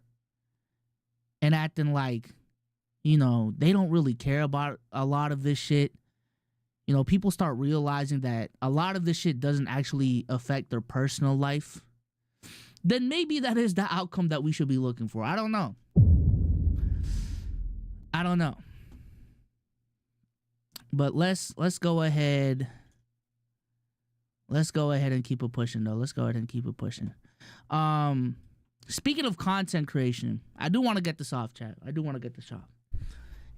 and acting like, you know, they don't really care about a lot of this shit. You know, people start realizing that a lot of this shit doesn't actually affect their personal life. Then maybe that is the outcome that we should be looking for. I don't know. But let's go ahead. Let's go ahead and keep it pushing, though. Speaking of content creation, I do want to get this off, chat.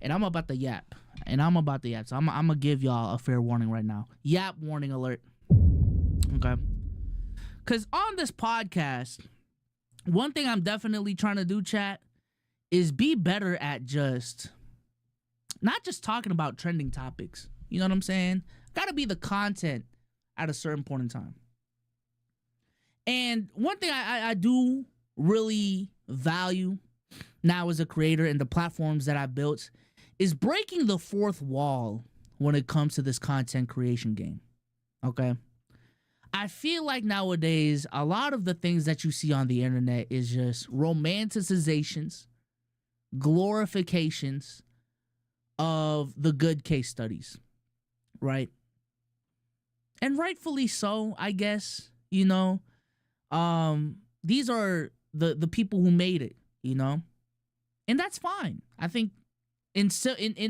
And I'm about to yap. So I'm going to give y'all a fair warning right now. Yap warning alert. Okay. Because on this podcast, one thing I'm definitely trying to do, chat, is be better at not just talking about trending topics. You know what I'm saying? Gotta be the content at a certain point in time. And one thing I do really value now as a creator and the platforms that I've built is breaking the fourth wall when it comes to this content creation game. Okay? I feel like nowadays, a lot of the things that you see on the internet is just romanticizations, glorifications of the good case studies, right? And rightfully so, I guess, you know. These are the people who made it, you know? And that's fine. I think in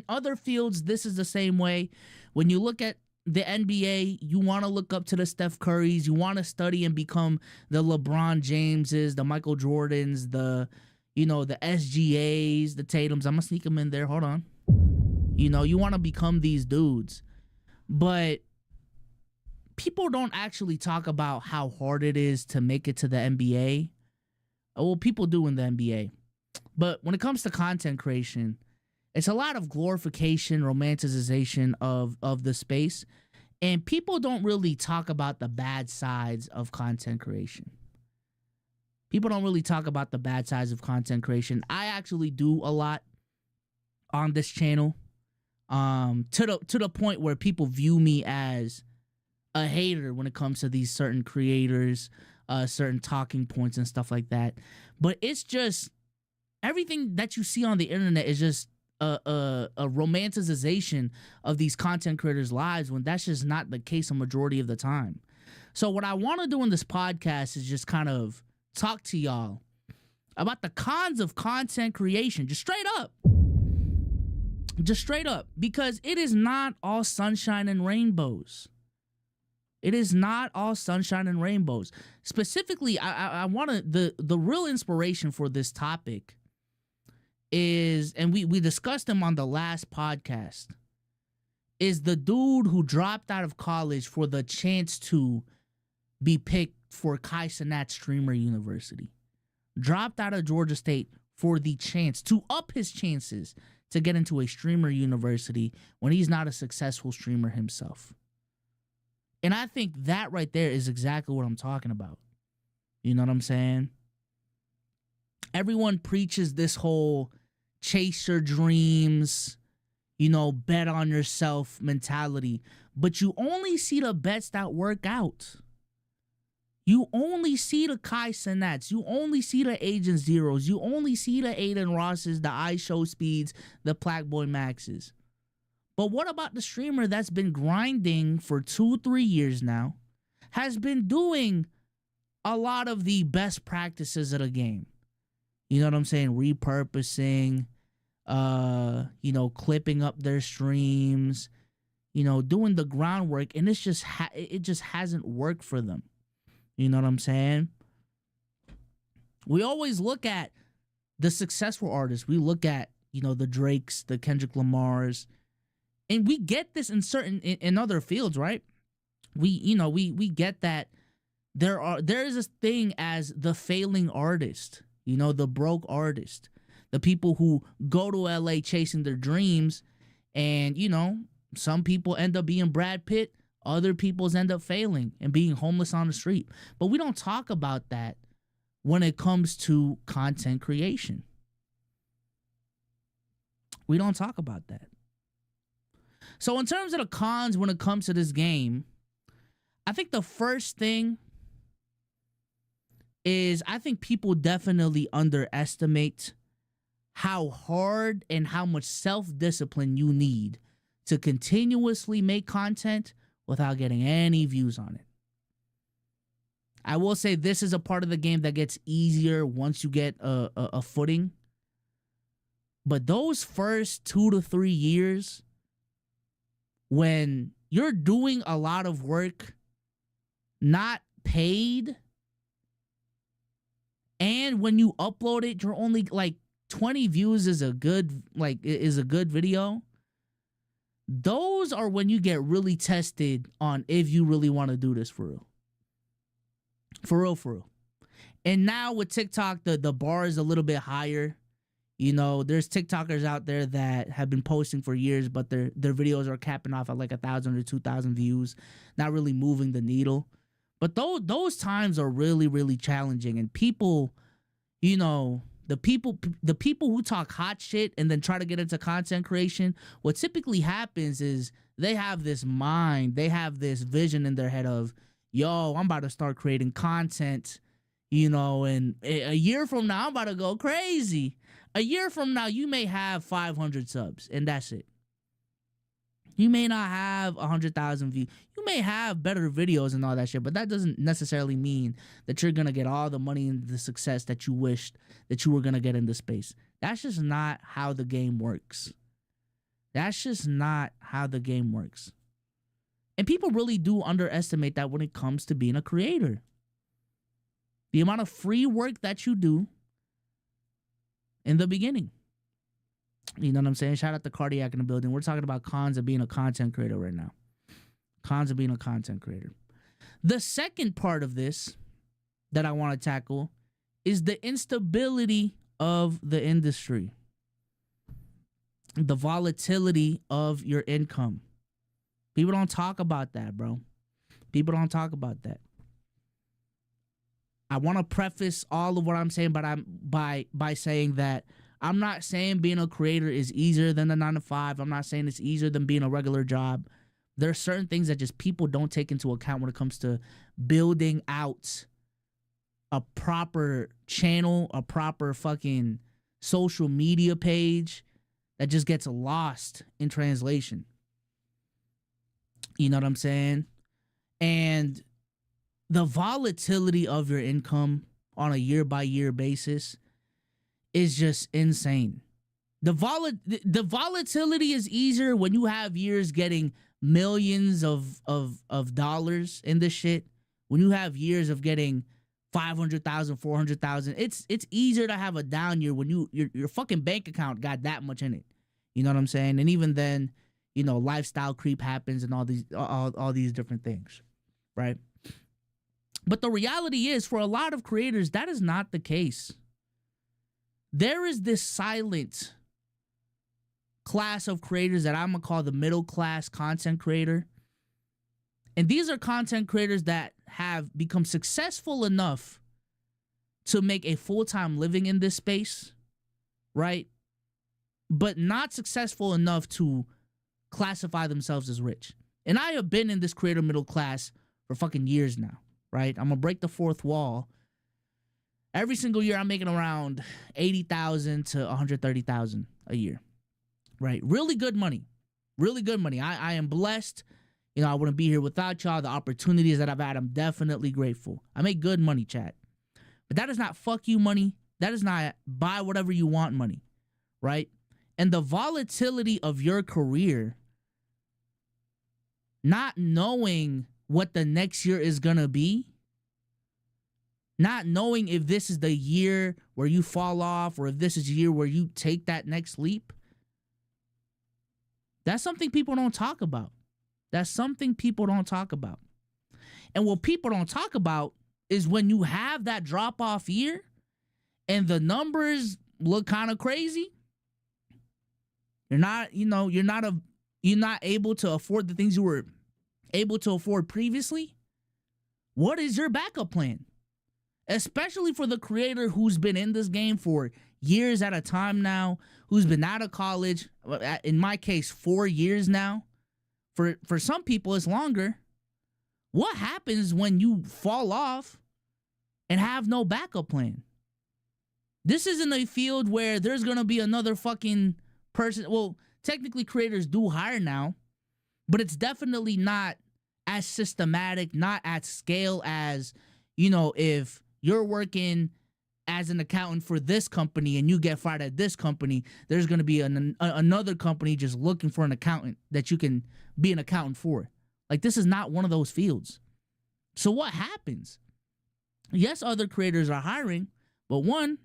other fields, this is the same way. When you look at the NBA, you want to look up to the Steph Currys. You want to study and become the LeBron Jameses, the Michael Jordans, the SGAs, the Tatums. I'm going to sneak them in there. Hold on. You know, you want to become these dudes. But people don't actually talk about how hard it is to make it to the NBA. Well, people do in the NBA. But when it comes to content creation, it's a lot of glorification, romanticization of the space. And people don't really talk about the bad sides of content creation. I actually do a lot on this channel. To the point where people view me as a hater when it comes to these certain creators, certain talking points and stuff like that. But it's just everything that you see on the internet is just a romanticization of these content creators' lives when that's just not the case a majority of the time. So what I want to do in this podcast is just kind of talk to y'all about the cons of content creation, just straight up, because it is not all sunshine and rainbows. Specifically, I want to, the real inspiration for this topic is, and we discussed him on the last podcast, is the dude who dropped out of college for the chance to be picked for Kai Cenat's Streamer University. Dropped out of Georgia State for the chance to up his chances to get into a streamer university when he's not a successful streamer himself. And I think that right there is exactly what I'm talking about. You know what I'm saying? Everyone preaches this whole chase your dreams, bet on yourself mentality, but you only see the bets that work out. You only see the Kai Cenats. You only see the Agent Zeros. You only see the Aiden Rosses, the iShow Speeds, the Plaqueboy Maxes. But what about the streamer that's been grinding for 2-3 years now, has been doing a lot of the best practices of the game? You know what I'm saying? Repurposing, clipping up their streams, doing the groundwork, and it just hasn't worked for them. You know what I'm saying? We always look at the successful artists. We look at, the Drakes, the Kendrick Lamars, and we get this in other fields, right? We get that there is this thing as the failing artist, the broke artist, the people who go to LA chasing their dreams, and some people end up being Brad Pitt, other people's end up failing and being homeless on the street. But we don't talk about that when it comes to content creation. We don't talk about that. So in terms of the cons when it comes to this game, I think the first thing is I think people definitely underestimate how hard and how much self-discipline you need to continuously make content without getting any views on it. I will say this is a part of the game that gets easier once you get a footing. But those first 2 to 3 years, when you're doing a lot of work, not paid, and when you upload it, you're only like 20 views is a good video. Those are when you get really tested on if you really want to do this for real. For real. And now with TikTok, the bar is a little bit higher. There's TikTokers out there that have been posting for years, but their videos are capping off at like 1,000 or 2,000 views, not really moving the needle. But those times are really, really challenging. And people, the people who talk hot shit and then try to get into content creation, what typically happens is they have this mind, they have this vision in their head of, yo, I'm about to start creating content, and a year from now, I'm about to go crazy. A year from now, you may have 500 subs, and that's it. You may not have 100,000 views. You may have better videos and all that shit, but that doesn't necessarily mean that you're going to get all the money and the success that you wished that you were going to get in this space. That's just not how the game works. That's just not how the game works. And people really do underestimate that when it comes to being a creator. The amount of free work that you do in the beginning. You know what I'm saying? Shout out to Cardiac in the building. We're talking about cons of being a content creator right now. Cons of being a content creator. The second part of this that I want to tackle is the instability of the industry. The volatility of your income. People don't talk about that, bro. People don't talk about that. I want to preface all of what I'm saying, but by saying that I'm not saying being a creator is easier than the 9-to-5. I'm not saying it's easier than being a regular job. There are certain things that just people don't take into account when it comes to building out a proper channel, a proper fucking social media page that just gets lost in translation. You know what I'm saying? And the volatility of your income on a year-by-year basis is just insane. The volatility is easier when you have years getting millions of dollars in this shit. When you have years of getting 500,000, 400,000, it's easier to have a down year when your fucking bank account got that much in it. You know what I'm saying? And even then, lifestyle creep happens and all these different things, right? But the reality is, for a lot of creators, that is not the case. There is this silent class of creators that I'm going to call the middle class content creator. And these are content creators that have become successful enough to make a full-time living in this space, right? But not successful enough to classify themselves as rich. And I have been in this creator middle class for fucking years now, right? I'm going to break the fourth wall. Every single year, I'm making around 80,000 to 130,000 a year, right? Really good money. Really good money. I am blessed. I wouldn't be here without y'all. The opportunities that I've had, I'm definitely grateful. I make good money, chat. But that is not fuck you money. That is not buy whatever you want money, right? And the volatility of your career, not knowing what the next year is going to be, not knowing if this is the year where you fall off or if this is the year where you take that next leap. That's something people don't talk about. That's something people don't talk about. And what people don't talk about is when you have that drop-off year and the numbers look kind of crazy, you're not able to afford the things you were able to afford previously. What is your backup plan? Especially for the creator who's been in this game for years at a time now, who's been out of college, in my case, 4 years now. For some people, it's longer. What happens when you fall off and have no backup plan? This isn't a field where there's going to be another fucking person. Well, technically creators do hire now, but it's definitely not as systematic, not at scale as, if you're working as an accountant for this company and you get fired at this company, there's going to be another company just looking for an accountant that you can be an accountant for. Like, this is not one of those fields. So what happens? Yes, other creators are hiring, but one,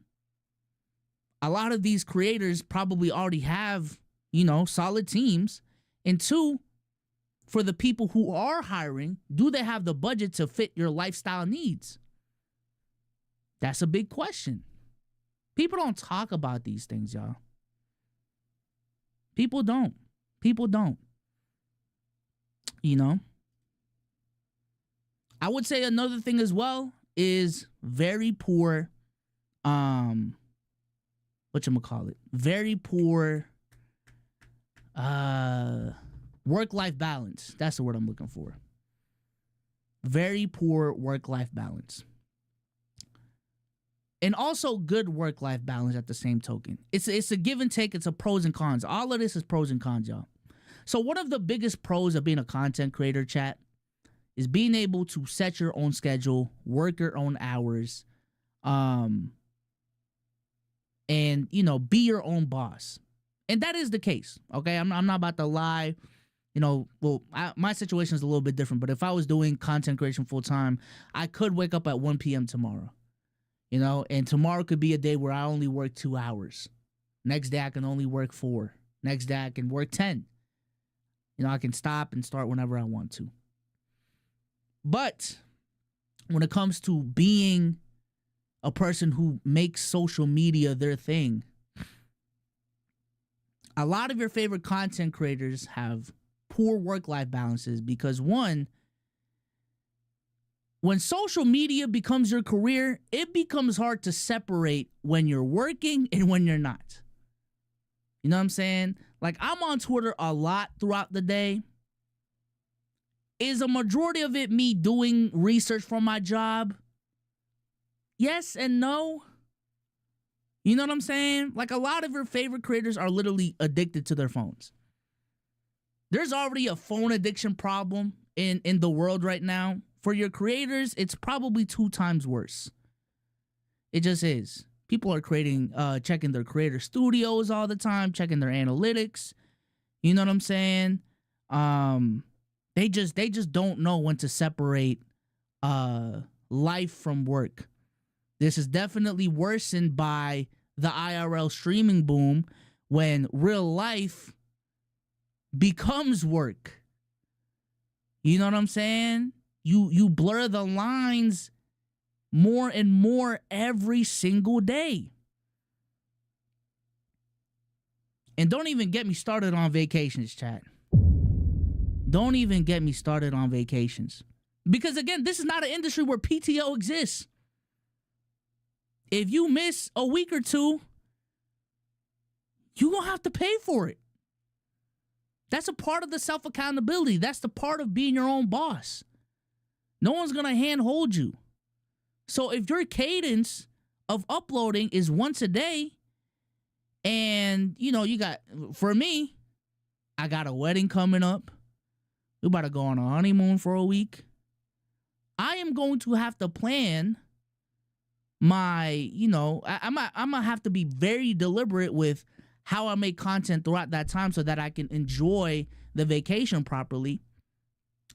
a lot of these creators probably already have, solid teams. And two, for the people who are hiring, do they have the budget to fit your lifestyle needs? That's a big question. People don't talk about these things, y'all. People don't. I would say another thing as well is very poor, very poor work-life balance. That's the word I'm looking for. Very poor work-life balance. And also good work-life balance at the same token. It's a give and take. It's a pros and cons. All of this is pros and cons, y'all. So one of the biggest pros of being a content creator, chat, is being able to set your own schedule, work your own hours, and, be your own boss. And that is the case, okay? I'm not about to lie. My situation is a little bit different, but if I was doing content creation full-time, I could wake up at 1 p.m. tomorrow. And tomorrow could be a day where I only work 2 hours. Next day I can only work 4. Next day I can work 10. I can stop and start whenever I want to. But when it comes to being a person who makes social media their thing, a lot of your favorite content creators have poor work-life balances because, one, when social media becomes your career, it becomes hard to separate when you're working and when you're not. You know what I'm saying? Like, I'm on Twitter a lot throughout the day. Is a majority of it me doing research for my job? Yes and no. You know what I'm saying? Like, a lot of your favorite creators are literally addicted to their phones. There's already a phone addiction problem in the world right now. For your creators, it's probably 2 times worse. It just is. People are checking their creator studios all the time, checking their analytics. You know what I'm saying? They just don't know when to separate life from work. This is definitely worsened by the IRL streaming boom when real life becomes work. You know what I'm saying? You blur the lines more and more every single day. And don't even get me started on vacations, chat. Don't even get me started on vacations. Because again, this is not an industry where PTO exists. If you miss a week or two, you're going to have to pay for it. That's a part of the self-accountability. That's the part of being your own boss. No one's going to handhold you. So if your cadence of uploading is once a day, and, for me, I got a wedding coming up. We're about to go on a honeymoon for a week. I am going to have to plan my, I'm going to have to be very deliberate with how I make content throughout that time so that I can enjoy the vacation properly.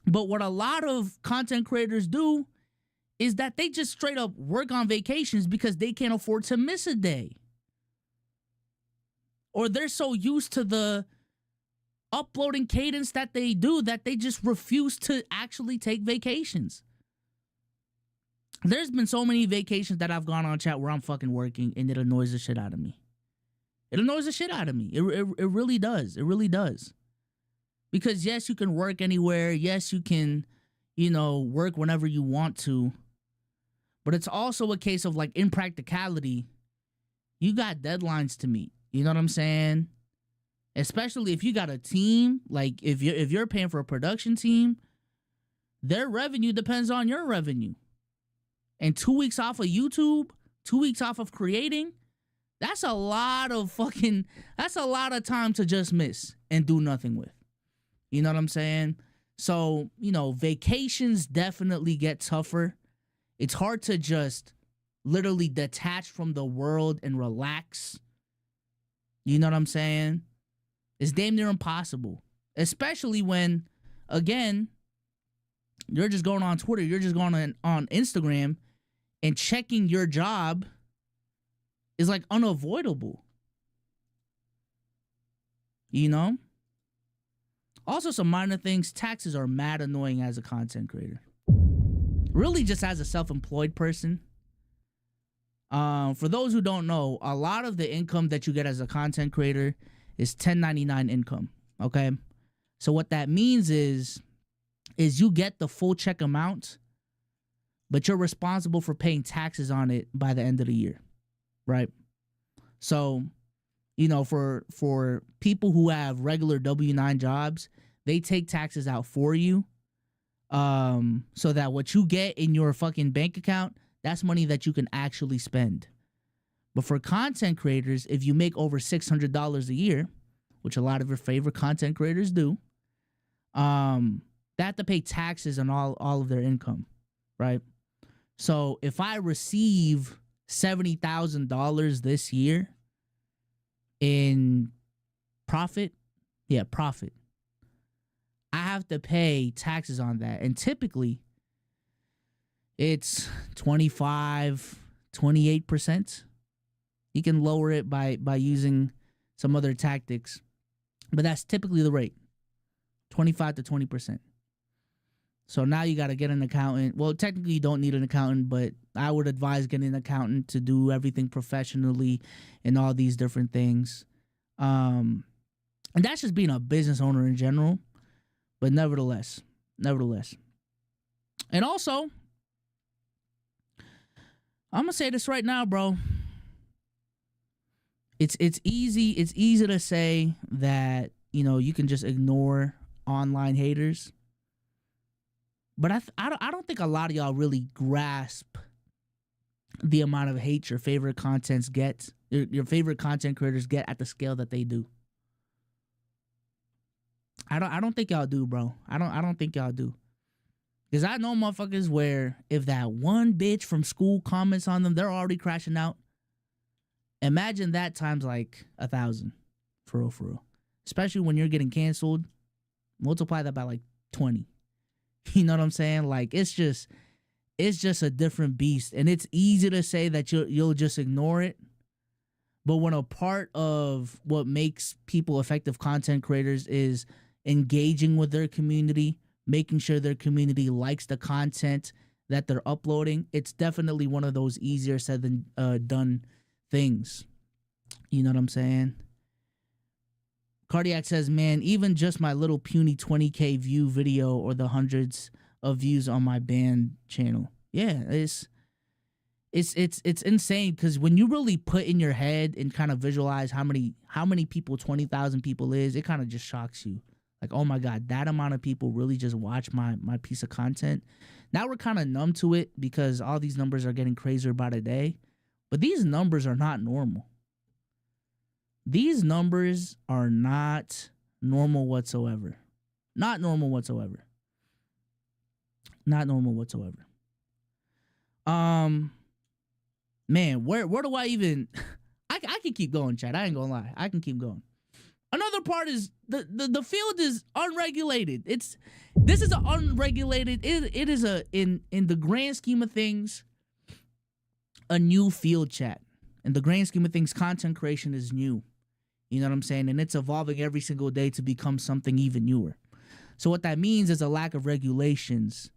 But what a lot of content creators do is that they just straight up work on vacations because they can't afford to miss a day. Or they're so used to the uploading cadence that they do that they just refuse to actually take vacations. There's been so many vacations that I've gone on, chat, where I'm fucking working and it annoys the shit out of me. It annoys the shit out of me. It really does. It really does. Because yes, you can work anywhere. Yes, you can, work whenever you want to. But it's also a case of, like, in practicality, you got deadlines to meet. You know what I'm saying? Especially if you got a team, like if you're paying for a production team, their revenue depends on your revenue. And 2 weeks off of YouTube, 2 weeks off of creating, that's a lot of time to just miss and do nothing with. You know what I'm saying? So, vacations definitely get tougher. It's hard to just literally detach from the world and relax. You know what I'm saying? It's damn near impossible. Especially when, again, you're just going on Twitter, you're just going on Instagram, and checking your job is like unavoidable. Also, some minor things. Taxes are mad annoying as a content creator. Really, just as a self-employed person. For those who don't know, a lot of the income that you get as a content creator is 1099 income. Okay, so what that means is you get the full check amount, but you're responsible for paying taxes on it by the end of the year, right? So, for people who have regular W-9 jobs, they take taxes out for you. So that what you get in your fucking bank account, that's money that you can actually spend. But for content creators, if you make over $600 a year, which a lot of your favorite content creators do, they have to pay taxes on all of their income, right? So if I receive $70,000 this year in profit, I have to pay taxes on that. And typically, it's 25, 28%. You can lower it by using some other tactics. But that's typically the rate, 25 to 20%. So now you got to get an accountant. Well, technically you don't need an accountant, but I would advise getting an accountant to do everything professionally and all these different things. And that's just being a business owner in general. But nevertheless. And also, I'm gonna say this right now, bro. It's easy to say that, you can just ignore online haters. But I don't think a lot of y'all really grasp the amount of hate your favorite your favorite content creators get at the scale that they do. I don't think y'all do, bro. I don't think y'all do. Because I know motherfuckers where if that one bitch from school comments on them, they're already crashing out. Imagine that times like 1,000. For real. Especially when you're getting canceled. Multiply that by like 20. You know what I'm saying? Like, it's just a different beast. And it's easy to say that you'll just ignore it. But when a part of what makes people effective content creators is engaging with their community, making sure their community likes the content that they're uploading, it's definitely one of those easier said than done things. You know what I'm saying? Cardiac says, man, even just my little puny 20K view video or the hundreds of views on my band channel. Yeah, it's insane because when you really put in your head and kind of visualize how many people 20,000 people is, it kind of just shocks you. Like, oh my God, that amount of people really just watch my piece of content. Now we're kind of numb to it because all these numbers are getting crazier by the day. But these numbers are not normal. These numbers are not normal whatsoever. Not normal whatsoever. Man, where do I even... I can keep going, chat. I ain't gonna lie. I can keep going. Another part is the field is unregulated. This is an unregulated. It is in the grand scheme of things, a new field chat. In the grand scheme of things, content creation is new. You know what I'm saying? And it's evolving every single day to become something even newer. So what that means is a lack of regulations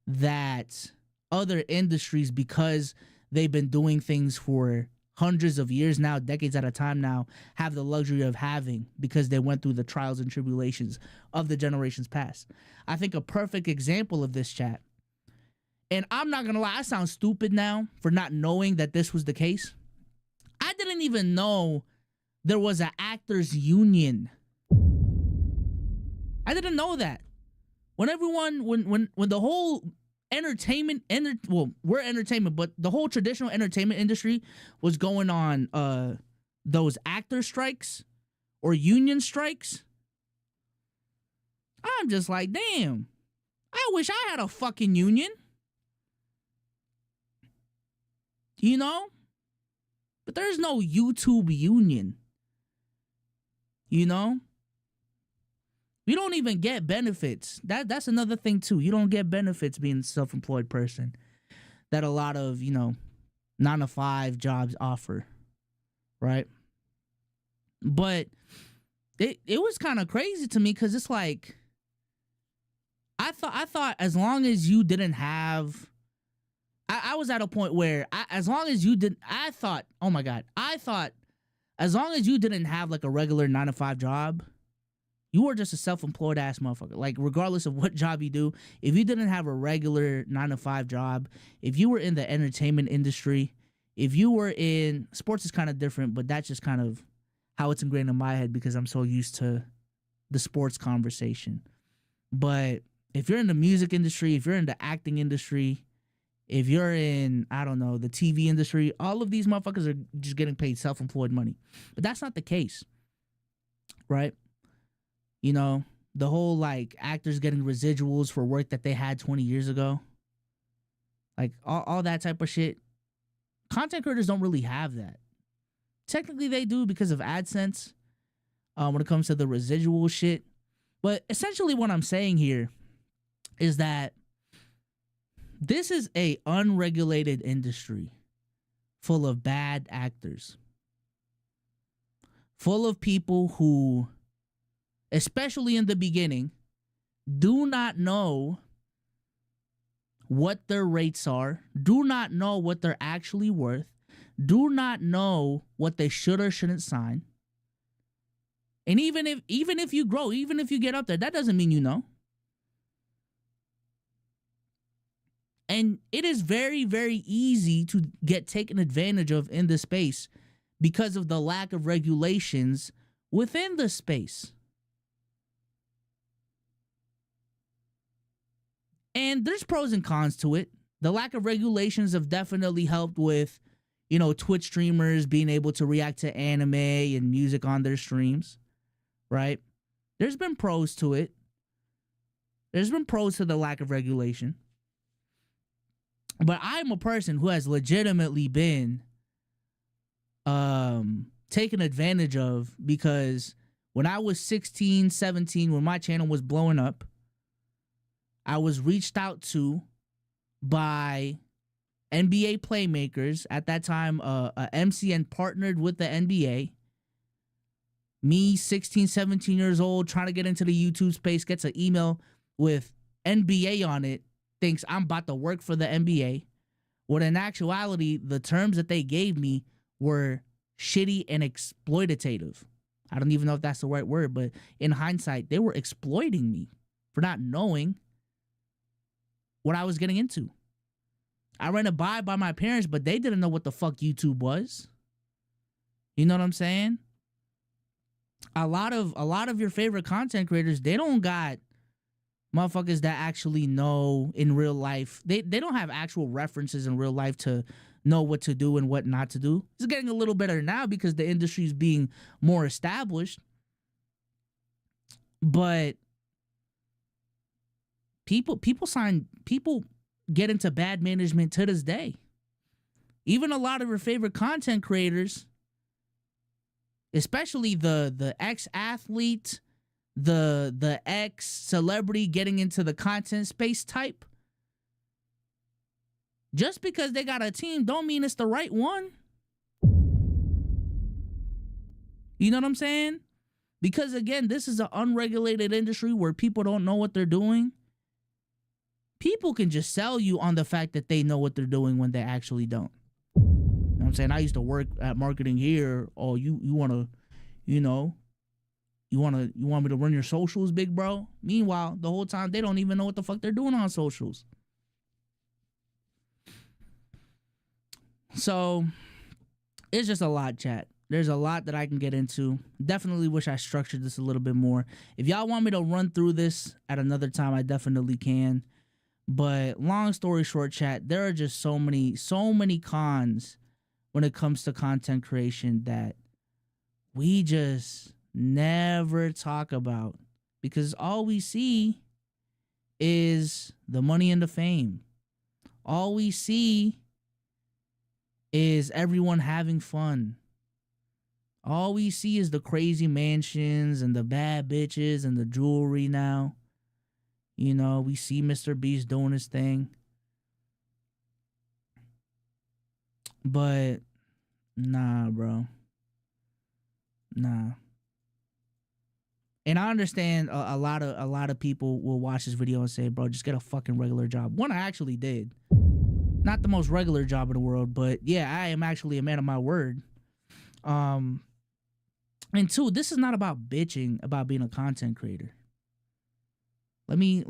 that other industries, because they've been doing things for hundreds of years now, decades at a time now, have the luxury of having, because they went through the trials and tribulations of the generations past. I think a perfect example of this, chat, and I'm not gonna lie, I sound stupid now for not knowing that this was the case. I didn't even know there was an actors union. I didn't know that. When the whole we're entertainment, but the whole traditional entertainment industry was going on those actor strikes or union strikes, I'm just like, damn, I wish I had a fucking union. You know? But there's no YouTube union. You know? You don't even get benefits. That's another thing too. You don't get benefits being a self-employed person that a lot of, 9-to-5 jobs offer. Right? But it was kind of crazy to me, because it's like, I thought as long as you didn't have, I was at a point where as long as you didn't, I thought as long as you didn't have like a regular 9-to-5 job, you were just a self-employed ass motherfucker. Like, regardless of what job you do, if you didn't have a regular 9-to-5 job, if you were in the entertainment industry, if you were in sports, is kind of different, but that's just kind of how it's ingrained in my head because I'm so used to the sports conversation. But if you're in the music industry, if you're in the acting industry, if you're in, I don't know, the TV industry, all of these motherfuckers are just getting paid self-employed money. But that's not the case, right? You know, the whole, like, actors getting residuals for work that they had 20 years ago. Like, all that type of shit. Content creators don't really have that. Technically, they do because of AdSense when it comes to the residual shit. But essentially what I'm saying here is that this is a unregulated industry full of bad actors. Full of people who, especially in the beginning, do not know what their rates are, do not know what they're actually worth, do not know what they should or shouldn't sign. And even if you grow, even if you get up there, that doesn't mean you know. And it is very, very easy to get taken advantage of in this space because of the lack of regulations within the space. And there's pros and cons to it. The lack of regulations have definitely helped with, Twitch streamers being able to react to anime and music on their streams, right? There's been pros to it. There's been pros to the lack of regulation. But I'm a person who has legitimately been taken advantage of, because when I was 16, 17, when my channel was blowing up, I was reached out to by NBA playmakers. At that time, MCN partnered with the NBA. Me, 16, 17 years old, trying to get into the YouTube space, gets an email with NBA on it, thinks I'm about to work for the NBA, when in actuality, the terms that they gave me were shitty and exploitative. I don't even know if that's the right word, but in hindsight, they were exploiting me for not knowing what I was getting into. I ran it by my parents, but they didn't know what the fuck YouTube was. You know what I'm saying? A lot of your favorite content creators, they don't got motherfuckers that actually know in real life. They don't have actual references in real life to know what to do and what not to do. It's getting a little better now because the industry is being more established. But people get into bad management to this day. Even a lot of your favorite content creators, especially the ex-athlete, the ex-celebrity getting into the content space type. Just because they got a team don't mean it's the right one. You know what I'm saying? Because again, this is an unregulated industry where people don't know what they're doing. People can just sell you on the fact that they know what they're doing when they actually don't. You know what I'm saying? I used to work at marketing here. Oh, you want to, you want me to run your socials, big bro? Meanwhile, the whole time they don't even know what the fuck they're doing on socials. So it's just a lot, chat. There's a lot that I can get into. Definitely wish I structured this a little bit more. If y'all want me to run through this at another time, I definitely can. But long story short, chat, there are just so many cons when it comes to content creation that we just never talk about, because all we see is the money and the fame. All we see is everyone having fun. All we see is the crazy mansions and the bad bitches and the jewelry now. You know, we see Mr. Beast doing his thing. But nah, bro. Nah. And I understand a lot of people will watch this video and say, bro, just get a fucking regular job. One, I actually did. Not the most regular job in the world, but yeah, I am actually a man of my word. And two, this is not about bitching about being a content creator. Let me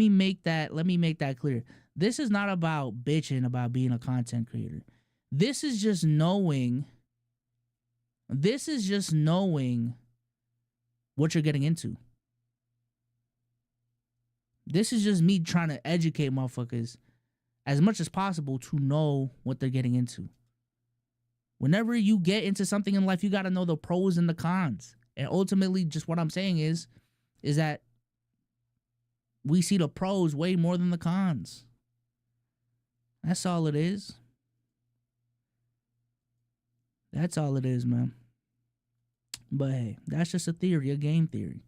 make that clear. This is not about bitching about being a content creator. This is just knowing what you're getting into. This is just me trying to educate motherfuckers as much as possible to know what they're getting into. Whenever you get into something in life, you got to know the pros and the cons. And ultimately, just what I'm saying is that we see the pros way more than the cons. That's all it is. That's all it is, man. But hey, that's just a theory, a game theory.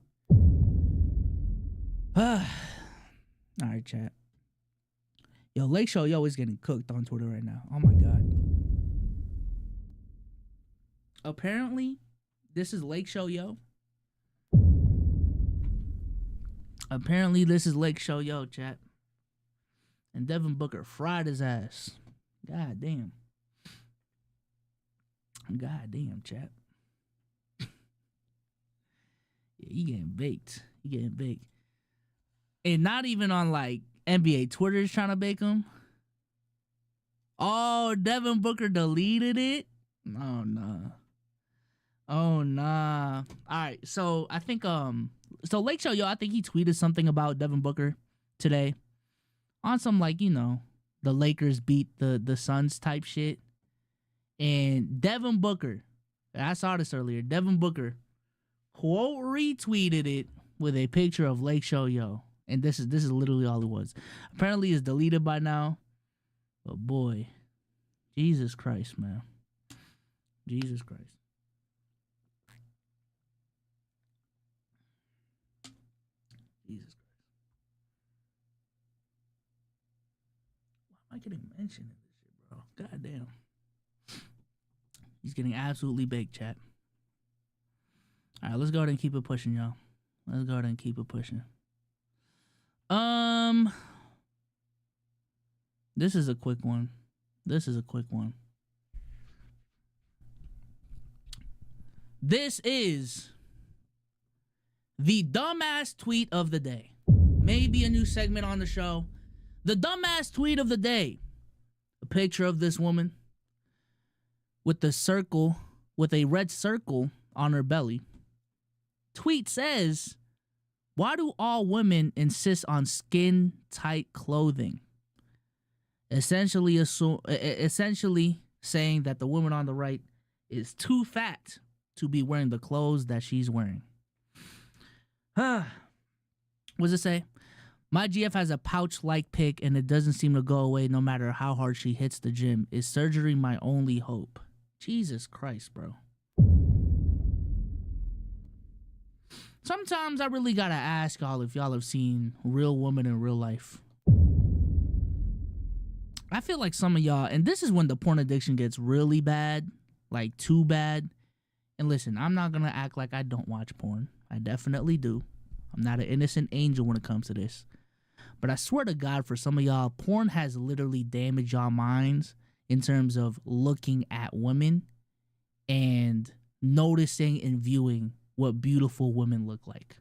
All right, chat. Yo, Lake Show Yo is getting cooked on Twitter right now. Oh my God. Apparently, this is Lake Show Yo. Apparently, this is Lake Show Yo, chat. And Devin Booker fried his ass. God damn. God damn, chat. Yeah, he getting baked. He getting baked. And not even on like NBA Twitter is trying to bake him. Oh, Devin Booker deleted it? Oh, nah. Oh, nah. All right, so I think so Lake Show Yo, I think he tweeted something about Devin Booker today on some, like, you know, the Lakers beat the Suns type shit. And Devin Booker, I saw this earlier, Devin Booker quote retweeted it with a picture of Lake Show Yo. And this is literally all it was. Apparently it's deleted by now. But boy, Jesus Christ, man. Jesus Christ. Jesus Christ. Why am I getting mentioned in this shit, bro? God damn. He's getting absolutely baked, chat. All right, let's go ahead and keep it pushing, y'all. Let's go ahead and keep it pushing. This is a quick one. This is the dumbass tweet of the day. Maybe a new segment on the show. The dumbass tweet of the day. A picture of this woman with a red circle on her belly. Tweet says, why do all women insist on skin-tight clothing? Essentially saying that the woman on the right is too fat to be wearing the clothes that she's wearing. What does it say? My GF has a pouch-like pic and it doesn't seem to go away no matter how hard she hits the gym. Is surgery my only hope? Jesus Christ, bro. Sometimes I really gotta ask y'all if y'all have seen real women in real life. I feel like some of y'all, and this is when the porn addiction gets really bad, like too bad. And listen, I'm not gonna act like I don't watch porn. I definitely do. I'm not an innocent angel when it comes to this. But I swear to God, for some of y'all, porn has literally damaged y'all minds in terms of looking at women and noticing and viewing what beautiful women look like.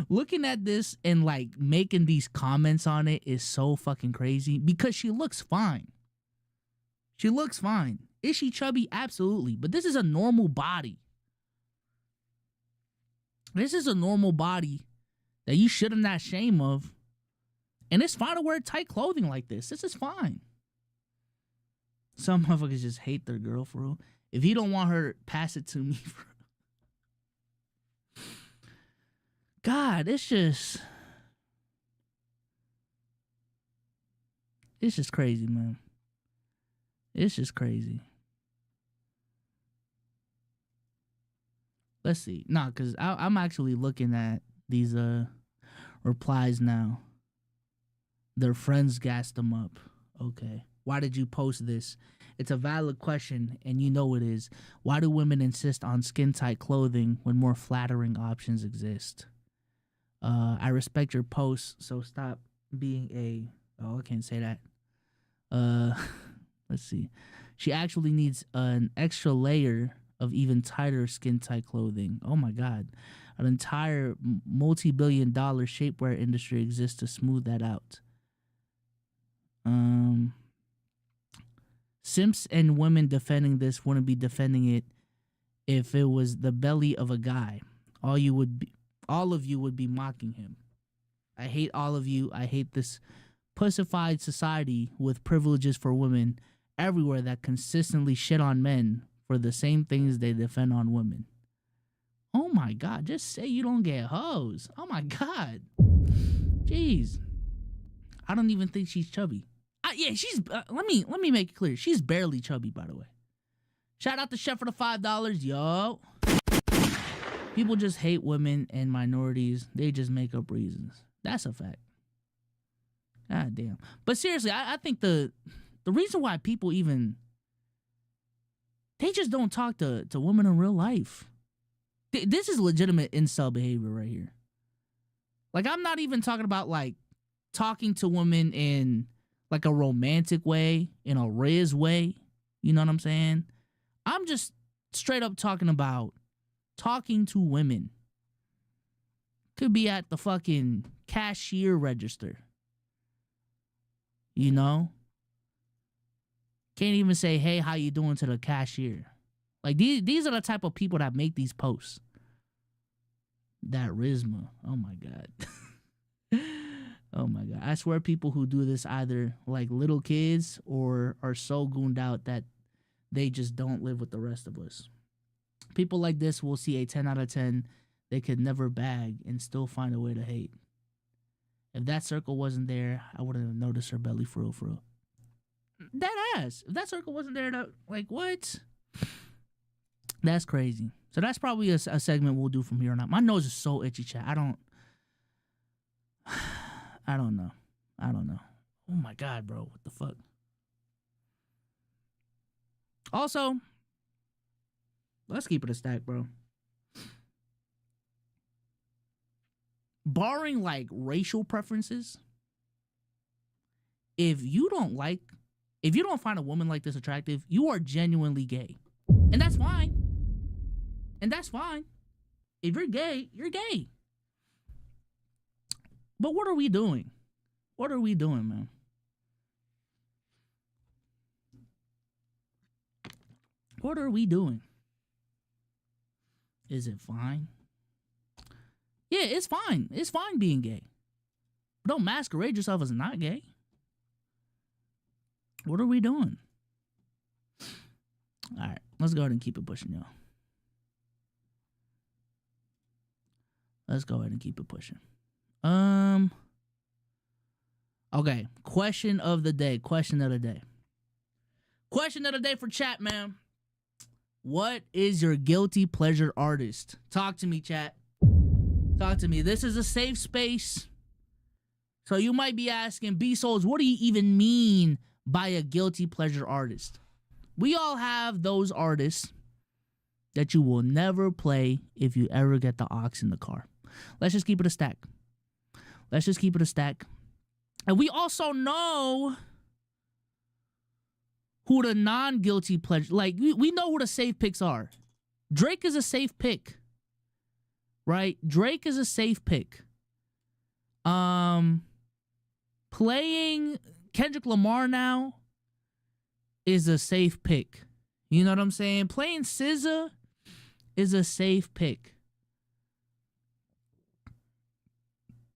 Looking at this and like making these comments on it is so fucking crazy because she looks fine. She looks fine. Is she chubby? Absolutely. But this is a normal body. This is a normal body that you shouldn't have shame of. And it's fine to wear tight clothing like this. This is fine. Some motherfuckers just hate their girl for real. If you don't want her, pass it to me. God, it's just crazy, man. It's just crazy. Let's see. Nah, because I'm actually looking at these replies now. Their friends gassed them up. Okay. Why did you post this? It's a valid question, and you know it is. Why do women insist on skin-tight clothing when more flattering options exist? I respect your posts, so stop being a... Oh, I can't say that. Let's see. She actually needs an extra layer of even tighter skin-tight clothing. Oh, my God. An entire multi-billion-dollar shapewear industry exists to smooth that out. Simps and women defending this wouldn't be defending it if it was the belly of a guy. All of you would be mocking him. I hate all of you. I hate this pussified society with privileges for women everywhere that consistently shit on men for the same things they defend on women. Oh my God, just say you don't get hoes. Oh my God. Jeez. I don't even think she's chubby. Yeah, she's let me make it clear. She's barely chubby, by the way. Shout out to Chef for the $5, yo. People just hate women and minorities. They just make up reasons. That's a fact. God damn. But seriously, I think the reason why people even... They just don't talk to women in real life. This is legitimate incel behavior right here. Like, I'm not even talking about, like, talking to women in, like, a romantic way, in a Riz way. You know what I'm saying? I'm just straight up talking about talking to women. Could be at the fucking cashier register. You know? Can't even say, hey, how you doing to the cashier. Like, these are the type of people that make these posts. That Rizma. Oh, my God. Oh, my God. I swear people who do this either like little kids or are so gooned out that they just don't live with the rest of us. People like this will see a 10 out of 10 they could never bag and still find a way to hate. If that circle wasn't there, I wouldn't have noticed her belly for real. That ass. If that circle wasn't there, like, what? That's crazy. So that's probably a segment we'll do from here on out. My nose is so itchy, chat. I don't know. Oh my God, bro. What the fuck? Also, let's keep it a stack, bro. Barring like racial preferences, if you don't find a woman like this attractive, you are genuinely gay. And that's fine. If you're gay, you're gay. But what are we doing? What are we doing, man? What are we doing? Is it fine? Yeah, it's fine. It's fine being gay. But don't masquerade yourself as not gay. What are we doing? All right, let's go ahead and keep it pushing, y'all. Let's go ahead and keep it pushing. Okay, question of the day for chat, man. What is your guilty pleasure artist? Talk to me, chat. Talk to me. This is a safe space. So you might be asking, SOLZ, what do you even mean by a guilty pleasure artist? We all have those artists that you will never play if you ever get the aux in the car. Let's just keep it a stack. Let's just keep it a stack. And we also know who the non-guilty pleasure, like, we know who the safe picks are. Drake is a safe pick, right? Drake is a safe pick. Playing Kendrick Lamar now is a safe pick. You know what I'm saying? Playing SZA is a safe pick.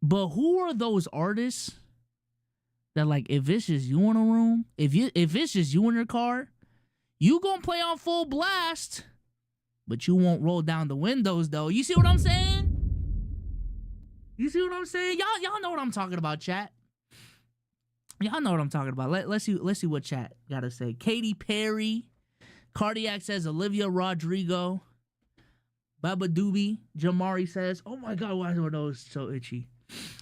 But who are those artists that, like, if it's just you in a room, if it's just you in your car, you gonna play on full blast, but you won't roll down the windows though. You see what I'm saying? You see what I'm saying? Y'all know what I'm talking about, chat. Y'all know what I'm talking about. Let's see what chat gotta say. Katy Perry, Cardiac says Olivia Rodrigo, Baba Doobie, Jamari says, oh my God, why are my nose so itchy?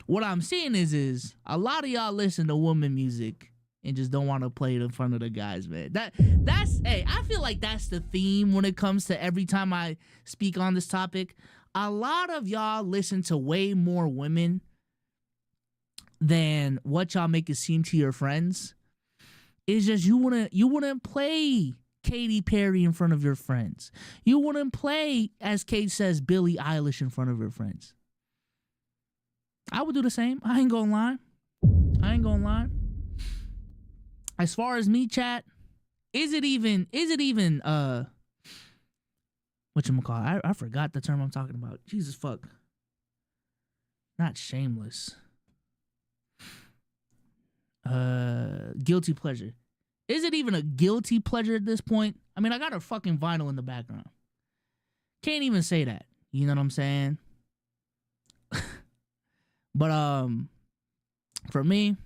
What I'm seeing is a lot of y'all listen to woman music and just don't want to play it in front of the guys, man. That's hey, I feel like that's the theme when it comes to every time I speak on this topic. A lot of y'all listen to way more women than what y'all make it seem to your friends. It's just you wouldn't play Katy Perry in front of your friends. You wouldn't play, as Kate says, Billie Eilish in front of your friends. I would do the same. I ain't gonna lie. As far as me, chat, is it even whatchamacallit? I forgot the term I'm talking about. Jesus fuck. Not shameless. Guilty pleasure. Is it even a guilty pleasure at this point? I mean, I got her fucking vinyl in the background. Can't even say that. You know what I'm saying? But for me,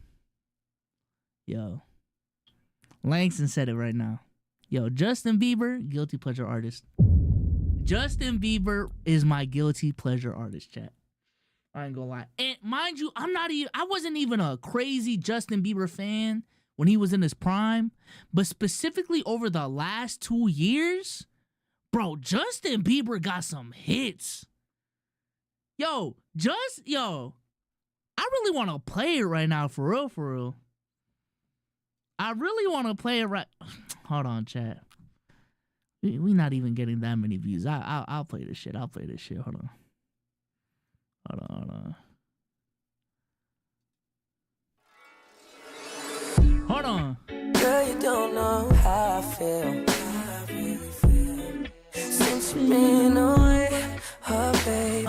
yo, Langston said it right now. Yo, Justin Bieber, guilty pleasure artist. Justin Bieber is my guilty pleasure artist, chat. I ain't gonna lie. And mind you, I wasn't even a crazy Justin Bieber fan when he was in his prime, but specifically over the last 2 years, bro, Justin Bieber got some hits. Yo, I really want to play it right now, for real. I really want to play it right. Hold on, chat. We not even getting that many views. I'll play this shit. Hold on. Girl, you don't know how I feel. Since you've been away, oh baby.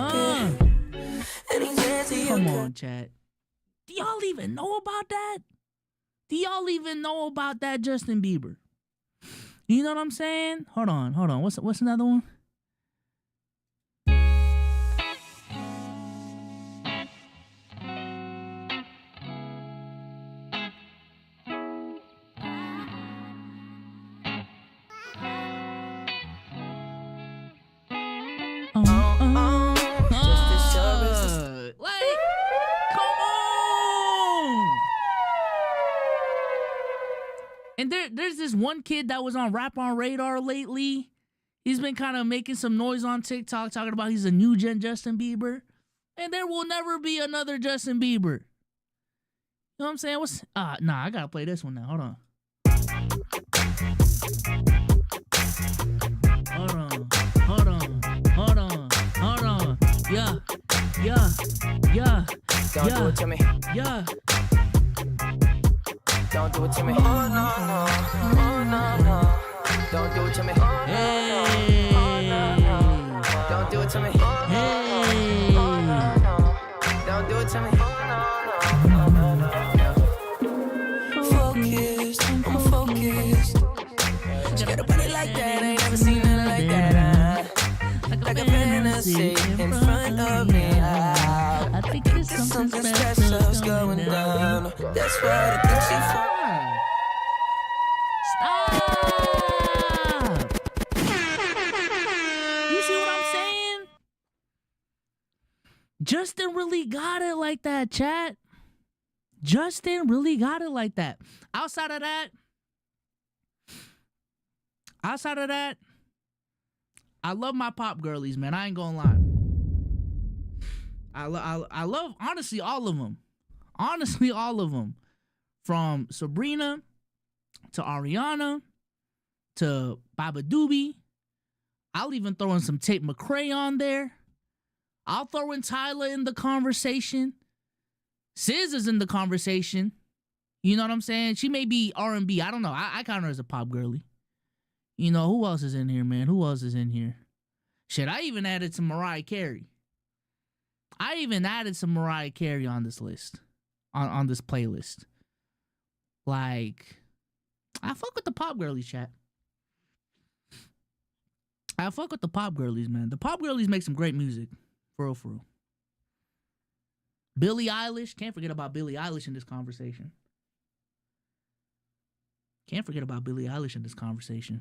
Come on, chat. Do y'all even know about that? Do y'all even know about that Justin Bieber? You know what I'm saying? Hold on. What's another one? And there's this one kid that was on Rap on Radar lately. He's been kind of making some noise on TikTok talking about he's a new gen Justin Bieber. And there will never be another Justin Bieber. You know what I'm saying? I gotta play this one now. Hold on. Yeah. Don't do it to me. Yeah. Don't do it to me. Oh no. Don't do it to me. Hey. Don't do it to me. Hey. Don't do it to me. Focused, I'm focused. She got a body like that, I ain't never seen nothing like that. Like a fantasy in front of me. I think there's something special's going down. That's why I think she Stop! Justin really got it like that, chat. Justin really got it like that. Outside of that, I love my pop girlies, man. I ain't gonna lie. I love, honestly, all of them. Honestly, all of them. From Sabrina to Ariana to Baba Doobie. I'll even throw in some Tate McRae on there. I'll throw in Tyler in the conversation. SZA is in the conversation. You know what I'm saying? She may be R&B. I don't know. I count her as a pop girly. You know, who else is in here, man? Who else is in here? Shit, I even added some Mariah Carey. I even added some Mariah Carey on this list. On this playlist. Like, I fuck with the pop girlies, chat. I fuck with the pop girlies, man. The pop girlies make some great music. For real, for real. Billie Eilish. Can't forget about Billie Eilish in this conversation. Can't forget about Billie Eilish in this conversation.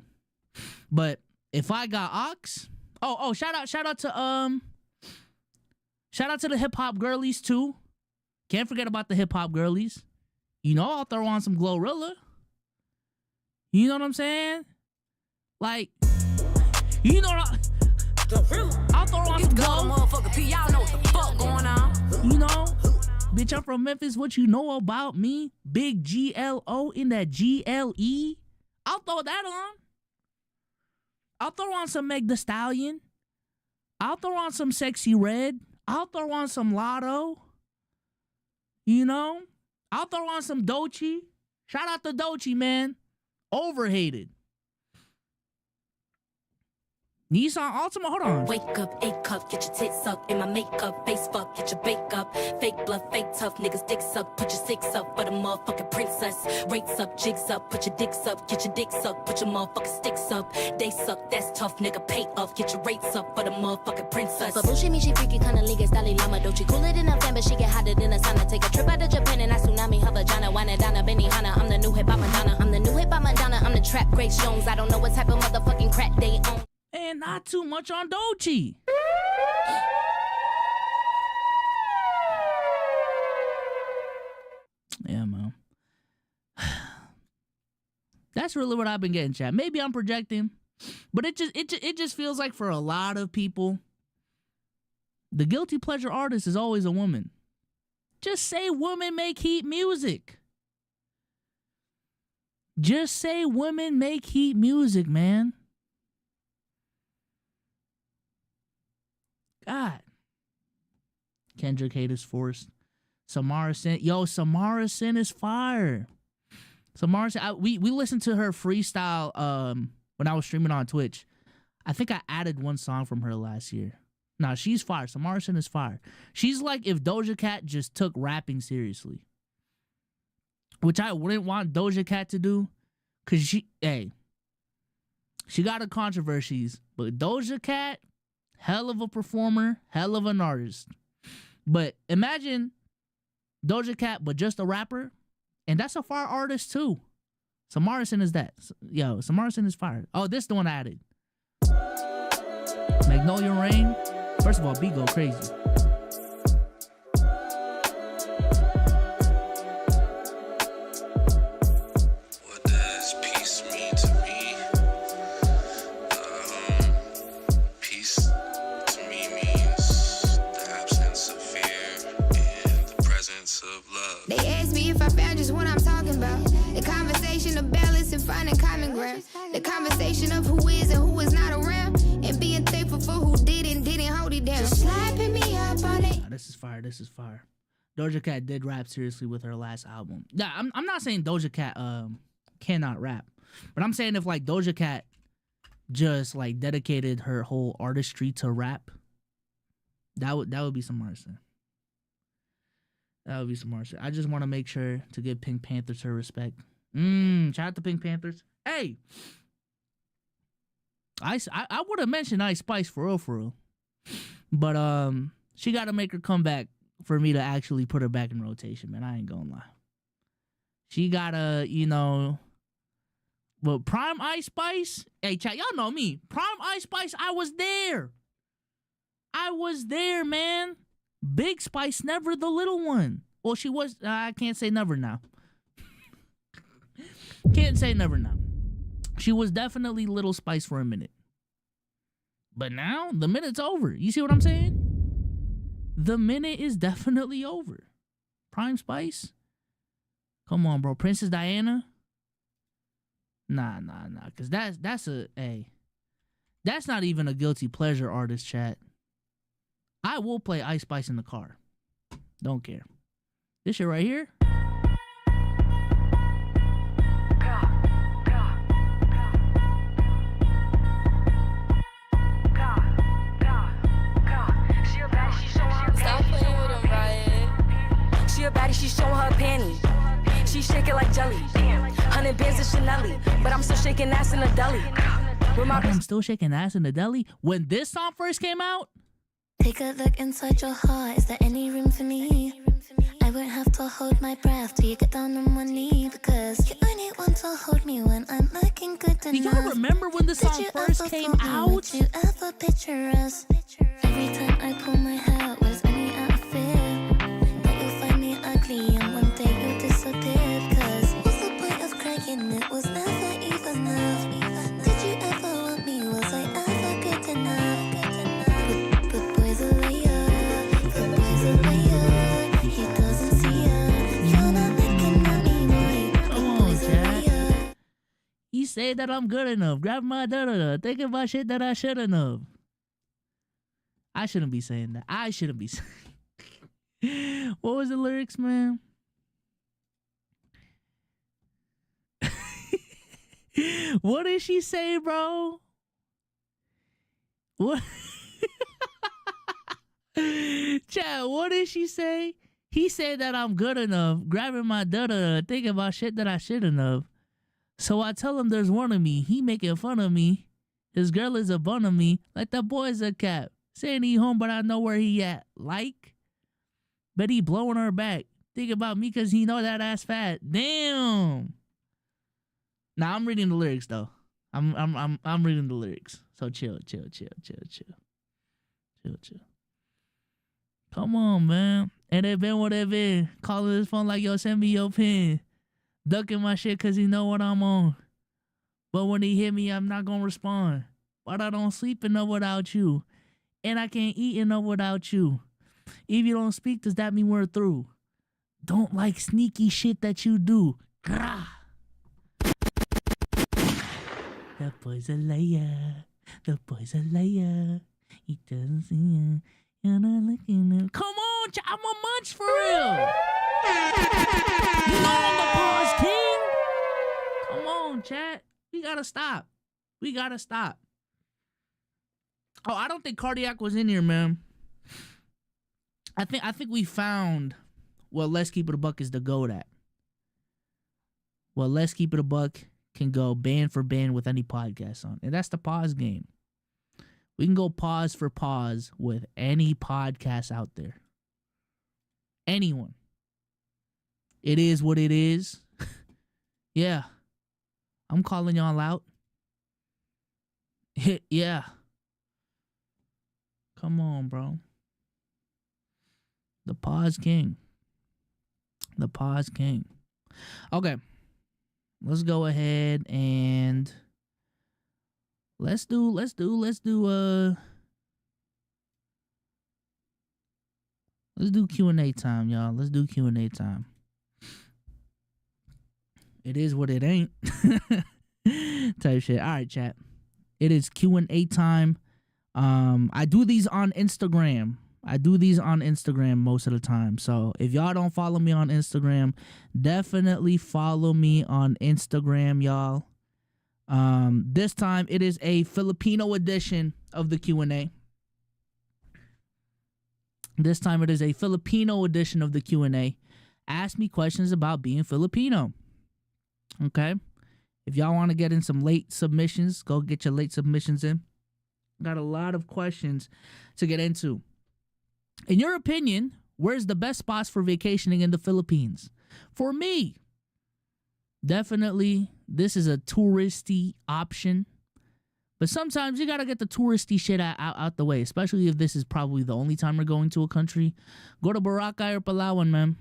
But if I got Ox. Oh, shout out to the hip hop girlies too. Can't forget about the hip hop girlies. You know, I'll throw on some Glorilla. You know what I'm saying? Like, you know what I'll throw on some Glow. Y'all know what the fuck going on. You know, bitch, I'm from Memphis. What you know about me? Big GLO in that GLE. I'll throw that on. I'll throw on some Meg Thee Stallion. I'll throw on some Sexy Red. I'll throw on some Lotto. You know, I'll throw on some Doechii. Shout out to Doechii, man. Overhated. Nissan Altima, hold on. Wake up, A cup, get your tits up in my makeup, face fuck, get your bake up, fake blood, fake tough, niggas dicks up, put your six up for the motherfucking princess, rates up, jigs up, put your dicks up, get your dicks up, put your motherfucking sticks up, they suck, that's tough, nigga, pay up, get your rates up for the motherfucking princess. But bullshit me, she freaky, kinda liga, style llama, dochi, cooler than a fan, but she get hotter than a sauna, take a trip out to Japan and I tsunami her vagina, wine it down a Benihana, I'm the new hip-hop Madonna, I'm the new hip-hop Madonna, I'm the trap Grace Jones, I don't know what type of motherfucking crack they own. And not too much on Doechii. Yeah, man. That's really what I've been getting, chat. Maybe I'm projecting, but it just feels like for a lot of people, the guilty pleasure artist is always a woman. Just say women make heat music. Just say women make heat music, man. God. Kendrick Haters Forced. Samara Sin. Yo, Samara Sin is fire. Samara Sin, we listened to her freestyle when I was streaming on Twitch. I think I added one song from her last year. Nah, she's fire. Samara Sin is fire. She's like if Doja Cat just took rapping seriously. Which I wouldn't want Doja Cat to do. Cause she got her controversies. But Doja Cat, hell of a performer, hell of an artist. But imagine Doja Cat, but just a rapper. And that's a fire artist too. Samara Sin is that. Yo, Samara Sin is fire. Oh, this is the one I added. Magnolia Rain. First of all, beat go crazy. Finding common ground. The conversation of who is and who is not around, and being thankful for who didn't hold it down. Just slapping me up on it. Nah, this is fire. This is fire. Doja Cat did rap seriously with her last album. Yeah, I'm not saying Doja Cat cannot rap, but I'm saying if like Doja Cat just like dedicated her whole artistry to rap, that would be some artistry. That would be some artistry. I just want to make sure to give Pink Panthers her respect. Shout out to Pink Panthers. Hey, I would have mentioned Ice Spice for real. But she got to make her comeback for me to actually put her back in rotation, man. I ain't gonna lie. She gotta, but Prime Ice Spice, hey, chat, y'all know me. Prime Ice Spice, I was there, man. Big Spice, never the little one. Well, she was, I can't say never now. Can't say never now. She was definitely Little Spice for a minute. But now, the minute's over. You see what I'm saying? The minute is definitely over. Prime Spice? Come on, bro. Princess Diana? Nah. Because that's not even a guilty pleasure artist, chat. I will play Ice Spice in the car. Don't care. This shit right here? She a baddie, she showing her panties. She shake it like jelly. 100 bands of Chanel, but I'm still shaking ass in the deli. I'm still shaking ass in the deli. When this song first came out, take a look inside your heart. Is there any room for me? I won't have to hold my breath till you get down on one knee, because you only want to hold me when I'm looking good enough. do y'all remember when the song first came out? Would you ever picture us? Every time I pull my hair, was only out of fear that you'll find me ugly and one day you'll disappear. Because what's the point of crying? It was never even enough. Did you ever want me? Was I ever good enough? But boys are liar. But boys are liar. He doesn't see her. You're not looking at me right. But boys are liar. You say that I'm good enough. Grab my da-da-da. Think about shit that I shouldn't have. I shouldn't be saying that. I shouldn't be saying. What was the lyrics, man? What did she say, bro? What? Chat, what did she say? He said that I'm good enough, grabbing my da-da-da, thinking about shit that I shouldn't have. So I tell him there's one of me. He making fun of me. His girl is a bun of me. Like that boy's a cap. Saying he home, but I know where he at. Like, but he blowing her back. Think about me because he know that ass fat. Damn. Nah, I'm reading the lyrics though. I'm reading the lyrics. So chill. Come on, man. And it been what it been. Calling his phone like, yo, send me your pin. Ducking my shit because he know what I'm on. But when he hit me, I'm not gonna respond. But I don't sleep enough without you. And I can't eat enough without you. If you don't speak, does that mean we're through? Don't like sneaky shit that you do. Grah. The boy's a liar. The boy's a liar. He doesn't see you. You're not looking at. Come on, I'm a munch for real. You know I'm the pause king. Come on, chat. We gotta stop. Oh, I don't think Cardiac was in here, man. I think we found what Let's Keep It a Buck is the GOAT at. Well, Let's Keep It a Buck can go band for band with any podcast on. And that's the pause game. We can go pause for pause with any podcast out there. Anyone. It is what it is. Yeah. I'm calling y'all out. Yeah. Come on, bro. The pause king. Okay. Let's go ahead and let's do Q&A time, y'all. Let's do Q&A time. It is what it ain't. Type shit. All right, chat. It is Q&A time. I do these on Instagram. Most of the time. So if y'all don't follow me on Instagram, definitely follow me on Instagram, y'all. This time it is a Filipino edition of the Q&A. Ask me questions about being Filipino. Okay? If y'all want to get in some late submissions, go get your late submissions in. Got a lot of questions to get into. In your opinion, where's the best spots for vacationing in the Philippines? For me, definitely this is a touristy option. But sometimes you gotta get the touristy shit out the way, especially if this is probably the only time you're going to a country. Go to Boracay or Palawan, man.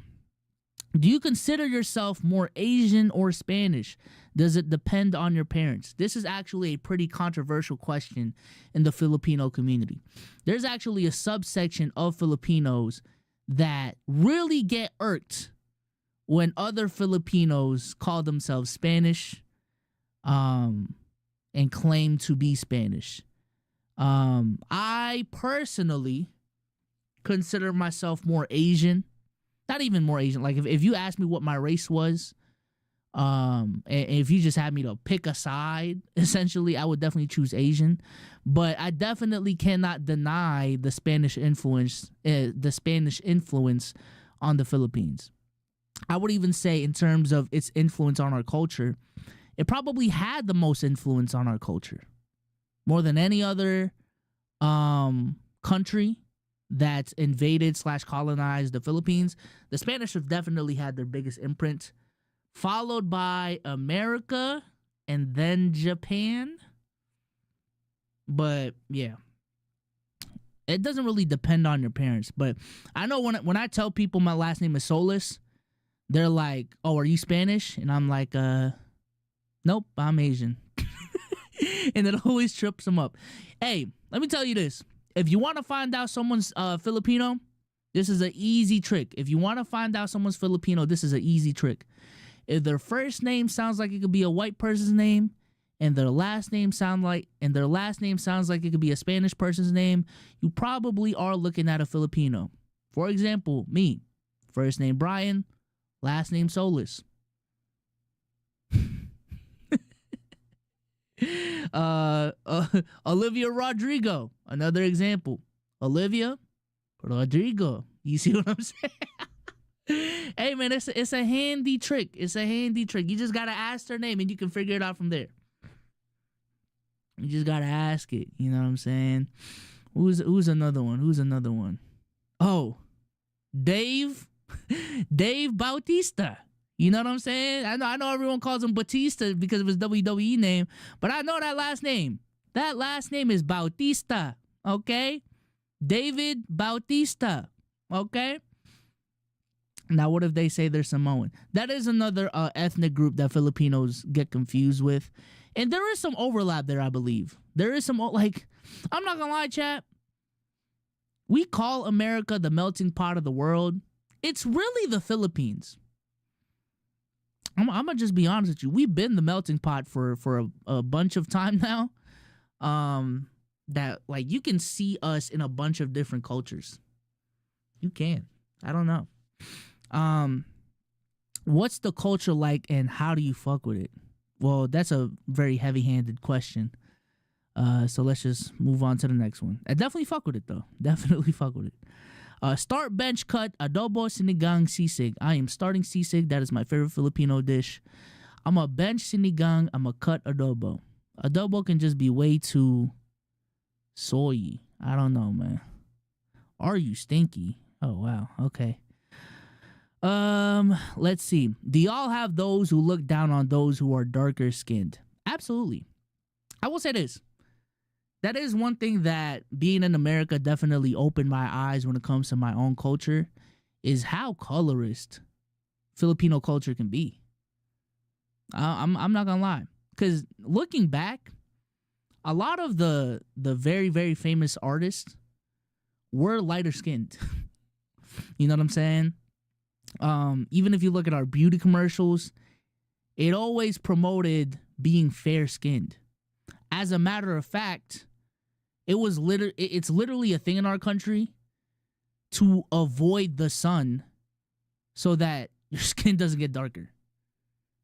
Do you consider yourself more Asian or Spanish? Does it depend on your parents? This is actually a pretty controversial question in the Filipino community. There's actually a subsection of Filipinos that really get irked when other Filipinos call themselves Spanish and claim to be Spanish. I personally consider myself more Asian. Not even more Asian. Like if you asked me what my race was, and if you just had me to pick a side, essentially, I would definitely choose Asian. But I definitely cannot deny the Spanish influence on the Philippines. I would even say, in terms of its influence on our culture, it probably had the most influence on our culture, more than any other country that's invaded / colonized the Philippines. The Spanish have definitely had their biggest imprint, followed by America and then Japan. But yeah, it doesn't really depend on your parents. But I know when I tell people my last name is SOLZ, they're like, "Oh, are you Spanish?" And I'm like, "Nope, I'm Asian." And it always trips them up. Hey, let me tell you this. If you want to find out someone's Filipino, this is an easy trick. If you want to find out someone's Filipino, this is an easy trick. If their first name sounds like it could be a white person's name, and their last name sounds like it could be a Spanish person's name, you probably are looking at a Filipino. For example, me, first name Brian, last name SOLZ. Olivia Rodrigo, another example. Olivia Rodrigo. You see what I'm saying? Hey man, it's a handy trick. It's a handy trick. You just gotta ask their name and you can figure it out from there. You just gotta ask it. You know what I'm saying? Who's another one? Who's another one? Oh, Dave Bautista. You know what I'm saying? I know everyone calls him Batista because of his WWE name, but I know that last name. That last name is Bautista, okay? David Bautista, okay? Now, what if they say they're Samoan? That is another ethnic group that Filipinos get confused with. And there is some overlap there, I believe. There is some, like, I'm not gonna lie, chat. We call America the melting pot of the world. It's really the Philippines. I'm gonna just be honest with you. We've been the melting pot for a bunch of time now. That like you can see us in a bunch of different cultures. You can. I don't know. What's the culture like and how do you fuck with it? Well, that's a very heavy-handed question. So let's just move on to the next one. I definitely fuck with it though. Definitely fuck with it. Start, bench, cut, adobo, sinigang, sisig. I am starting sisig. That is my favorite Filipino dish. I'm a bench sinigang. I'm a cut adobo. Adobo can just be way too soy. I don't know, man. Are you stinky? Oh, wow. Okay. Let's see. Do y'all have those who look down on those who are darker skinned? Absolutely. I will say this. That is one thing that being in America definitely opened my eyes when it comes to my own culture, is how colorist Filipino culture can be. I'm not gonna lie, because looking back, a lot of the very, very famous artists were lighter skinned. You know what I'm saying? Even if you look at our beauty commercials, it always promoted being fair skinned. As a matter of fact, it's literally a thing in our country to avoid the sun so that your skin doesn't get darker.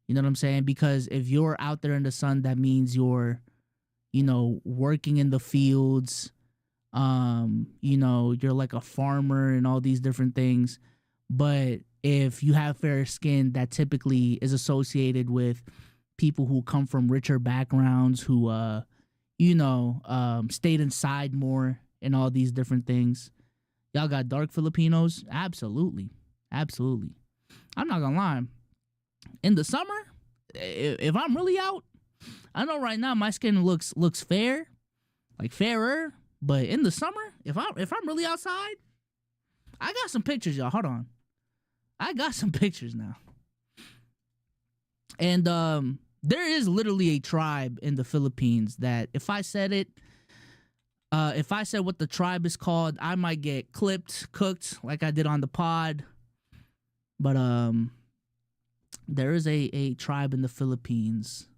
You know what I'm saying? Because if you're out there in the sun, that means you're, working in the fields. You're like a farmer and all these different things. But if you have fair skin, that typically is associated with people who come from richer backgrounds, who stayed inside more and all these different things. Y'all got dark Filipinos? Absolutely. Absolutely. I'm not gonna lie. In the summer, if I'm really out, I know right now my skin looks fair, like fairer, but in the summer, if I'm really outside, I got some pictures, y'all. Hold on. I got some pictures now. And there is literally a tribe in the Philippines that if I said what the tribe is called, I might get clipped, cooked like I did on the pod. But there is a tribe in the Philippines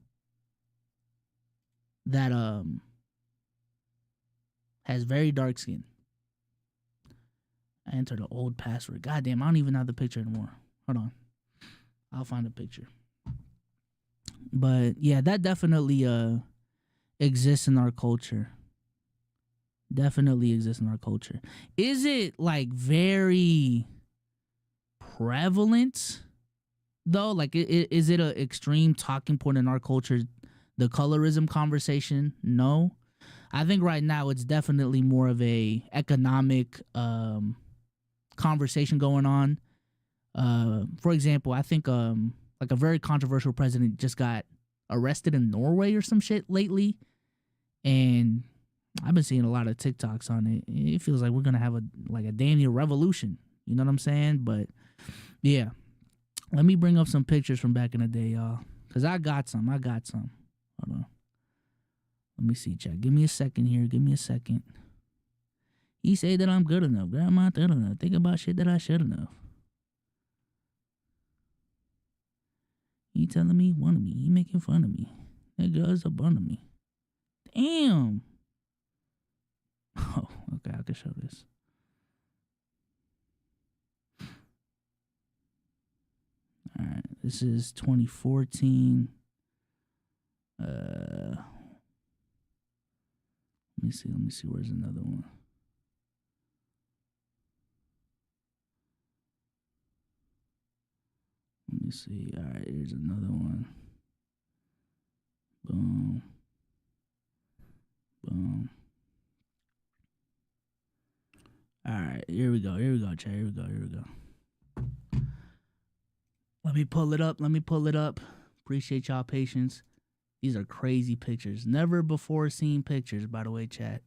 that has very dark skin. I entered the old password. Goddamn, I don't even have the picture anymore. Hold on. I'll find a picture. But yeah, that definitely exists in our culture. Definitely exists in our culture. Is it like very prevalent though? Like, is it an extreme talking point in our culture, the colorism conversation? No. I think right now it's definitely more of a economic conversation going on. For example, I think like a very controversial president just got arrested in Norway or some shit lately, and I've been seeing a lot of TikToks on it. It feels like we're gonna have a damn near revolution. You know what I'm saying? But yeah, let me bring up some pictures from back in the day, y'all, cause I got some. Hold on. Let me see, chat. Give me a second here. Give me a second. He say that I'm good enough. Girl, I'm not good enough. Think about shit that I should enough. He telling me one of me. He making fun of me. That girl's a bun of me. Damn. Oh, okay. I can show this. All right. This is 2014. Let me see. Where's another one? Let me see. All right, here's another one. Boom. Boom. All right, here we go, chat. Here we go. Let me pull it up. Appreciate y'all patience. These are crazy pictures. Never before seen pictures, by the way, chat.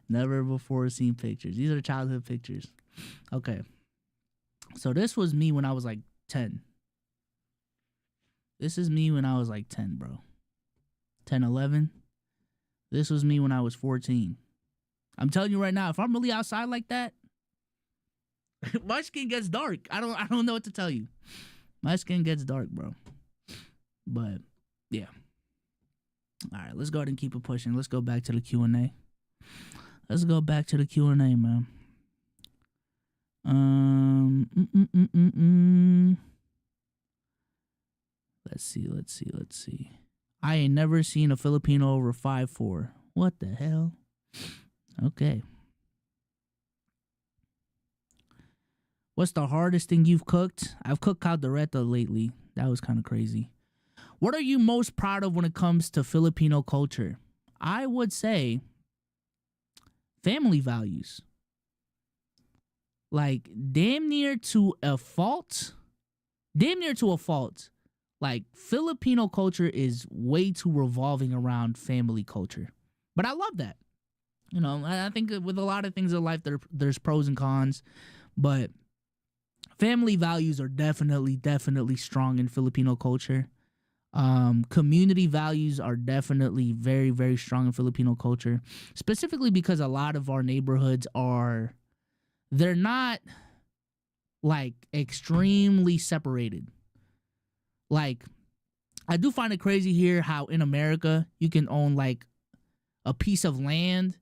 Never before seen pictures. These are childhood pictures. Okay. So this was me when I was like 10. This is me when I was like 10, bro. 10, 11. This was me when I was 14. I'm telling you right now, if I'm really outside like that, my skin gets dark. I don't know what to tell you. My skin gets dark, bro. But yeah. All right, let's go ahead and keep it pushing. Let's go back to the Q&A. Man. Let's see. I ain't never seen a Filipino over 5'4". What the hell? Okay. What's the hardest thing you've cooked? I've cooked caldereta lately. That was kind of crazy. What are you most proud of when it comes to Filipino culture? I would say family values. Like, damn near to a fault. Like, Filipino culture is way too revolving around family culture. But I love that. You know, I think with a lot of things in life, there's pros and cons. But family values are definitely strong in Filipino culture. Community values are definitely very, very strong in Filipino culture. Specifically because a lot of our neighborhoods they're not like extremely separated. Like, I do find it crazy here how in America you can own like a piece of land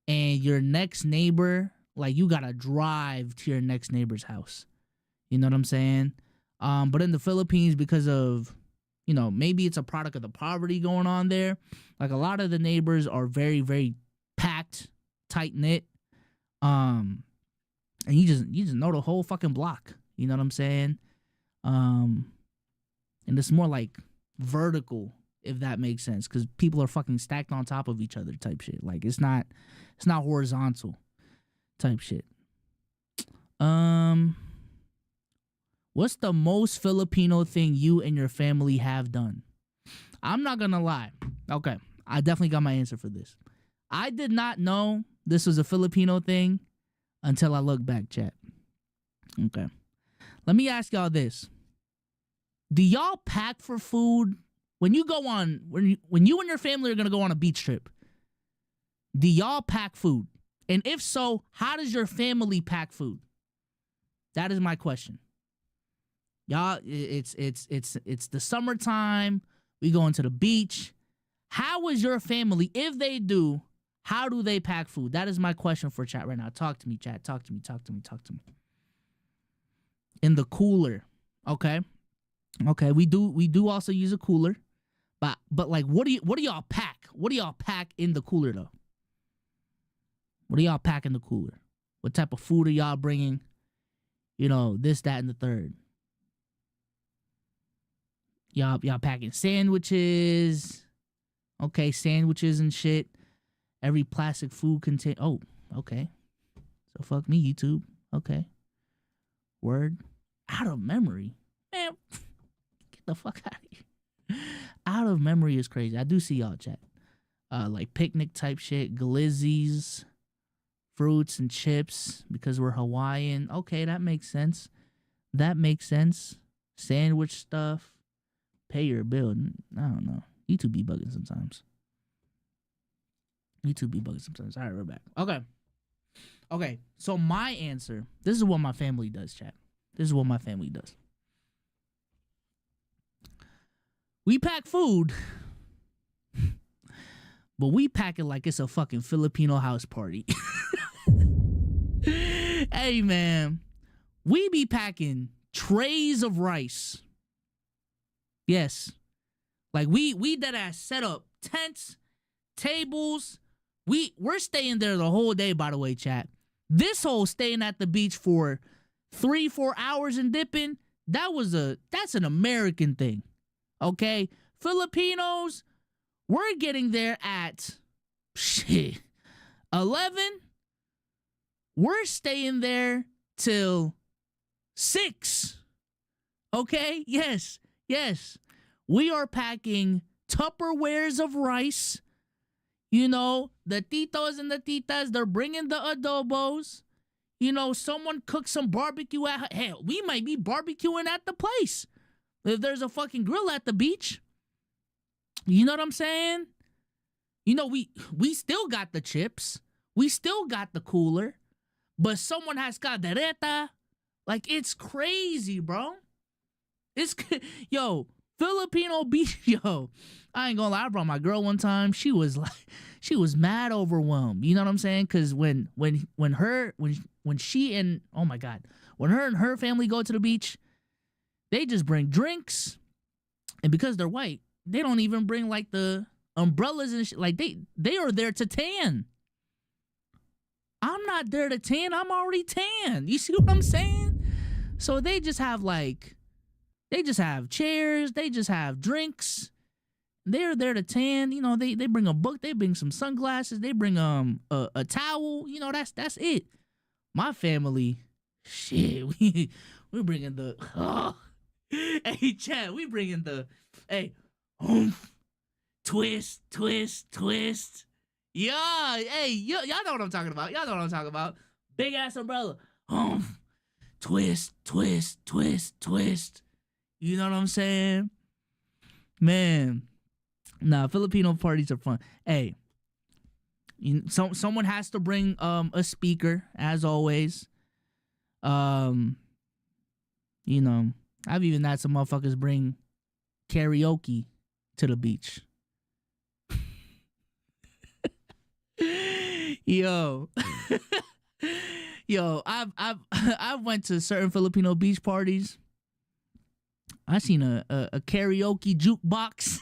and your next neighbor, like, you gotta drive to your next neighbor's house. You know what I'm saying? But in the Philippines, because of, you know, maybe it's a product of the poverty going on there, like a lot of the neighbors are very, very packed, tight knit. And you just know the whole fucking block. You know what I'm saying? And it's more like vertical, if that makes sense, because people are fucking stacked on top of each other type shit. Like, it's not horizontal type shit. What's the most Filipino thing you and your family have done? I'm not gonna lie. Okay, I definitely got my answer for this. I did not know this was a Filipino thing until I looked back, chat. Okay. Let me ask y'all this. Do y'all pack for food when you go on when you and your family are gonna go on a beach trip? Do y'all pack food? And if so, how does your family pack food? That is my question. Y'all, it's the summertime. We going to the beach. How is your family, if they do, how do they pack food? That is my question for chat right now. Talk to me, chat. Talk to me. In the cooler, okay? Okay, we do also use a cooler. But like, what do y'all pack? What do y'all pack in the cooler though? What do y'all pack in the cooler? What type of food are y'all bringing? You know, this, that, and the third. Y'all packing sandwiches. Okay, sandwiches and shit. Every plastic food contain. Oh, okay. So fuck me, YouTube. Okay. Word. Out of memory. Man, get the fuck out of here. Out of memory is crazy. I do see y'all chat. Like picnic type shit. Glizzies. Fruits and chips. Because we're Hawaiian. Okay, that makes sense. Sandwich stuff. Pay your bill. I don't know. YouTube be bugging sometimes. All right, we're back. Okay. So my answer. This is what my family does, chat. We pack food, but we pack it like it's a fucking Filipino house party. Hey, man. We be packing trays of rice. Yes. Like, we dead ass set up tents, tables. We're staying there the whole day, by the way, chat. This whole staying at the beach for 3-4 hours and dipping, that's an American thing. Okay? Filipinos, we're getting there at 11. We're staying there till 6. Okay? Yes. We are packing Tupperwares of rice. You know, the titos and the titas, they're bringing the adobos. You know, someone cooks some barbecue at... Hell, we might be barbecuing at the place. If there's a fucking grill at the beach. You know what I'm saying? You know, we still got the chips. We still got the cooler. But someone has caldereta. Like, it's crazy, bro. Yo, Filipino beach, yo. I ain't gonna lie, I brought my girl one time. She was mad overwhelmed. You know what I'm saying? Cause when she and oh my God, when her and her family go to the beach, they just bring drinks. And because they're white, they don't even bring like the umbrellas and shit. Like they are there to tan. I'm not there to tan. I'm already tan. You see what I'm saying? So they just have chairs. They just have drinks. They're there to tan. You know, they bring a book. They bring some sunglasses. They bring a towel. You know, that's it. My family, shit, we're bringing the hey Chad, we bringing the twist. Yeah, hey, y'all know what I'm talking about. Big ass umbrella. Twist. You know what I'm saying? Man. Nah, Filipino parties are fun. Hey, someone has to bring a speaker, as always. You know, I've even had some motherfuckers bring karaoke to the beach. Yo. I've went to certain Filipino beach parties. I seen a karaoke jukebox.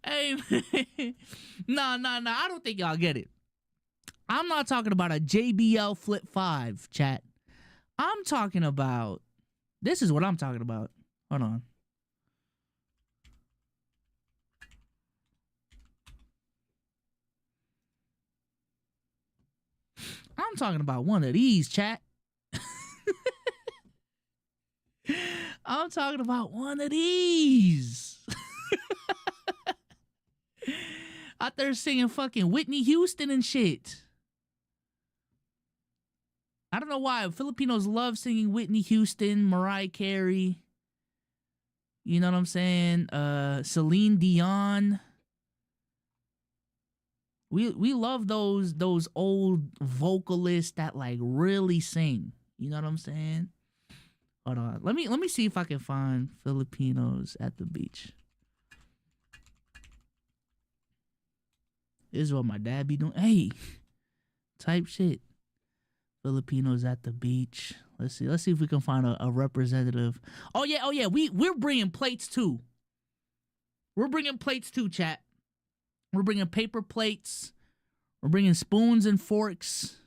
Hey, man. Nah. I don't think y'all get it. I'm not talking about a JBL Flip 5, chat. I'm talking about... This is what I'm talking about. Hold on. I'm talking about one of these, chat. I'm talking about one of these. Out there singing fucking Whitney Houston and shit. I don't know why. Filipinos love singing Whitney Houston, Mariah Carey. You know what I'm saying? Celine Dion. We love those old vocalists that like really sing. You know what I'm saying? Hold on. Let me see if I can find Filipinos at the beach. This is what my dad be doing. Hey, type shit. Filipinos at the beach. Let's see if we can find a representative. Oh yeah. We're bringing plates too. We're bringing plates too, chat. We're bringing paper plates. We're bringing spoons and forks.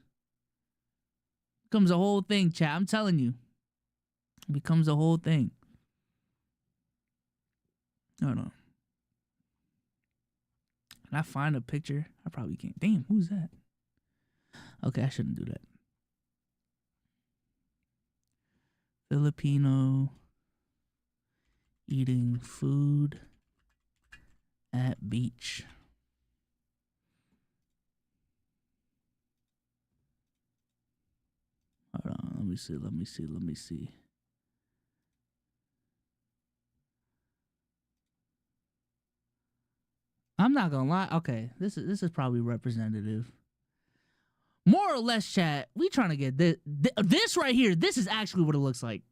Becomes a whole thing, chat. I'm telling you. It becomes a whole thing. Hold on. Can I find a picture? I probably can't. Damn, who's that? Okay, I shouldn't do that. Filipino eating food at beach. Hold on, let me see. I'm not gonna lie. Okay, this is probably representative. More or less, chat. We trying to get this right here. This is actually what it looks like.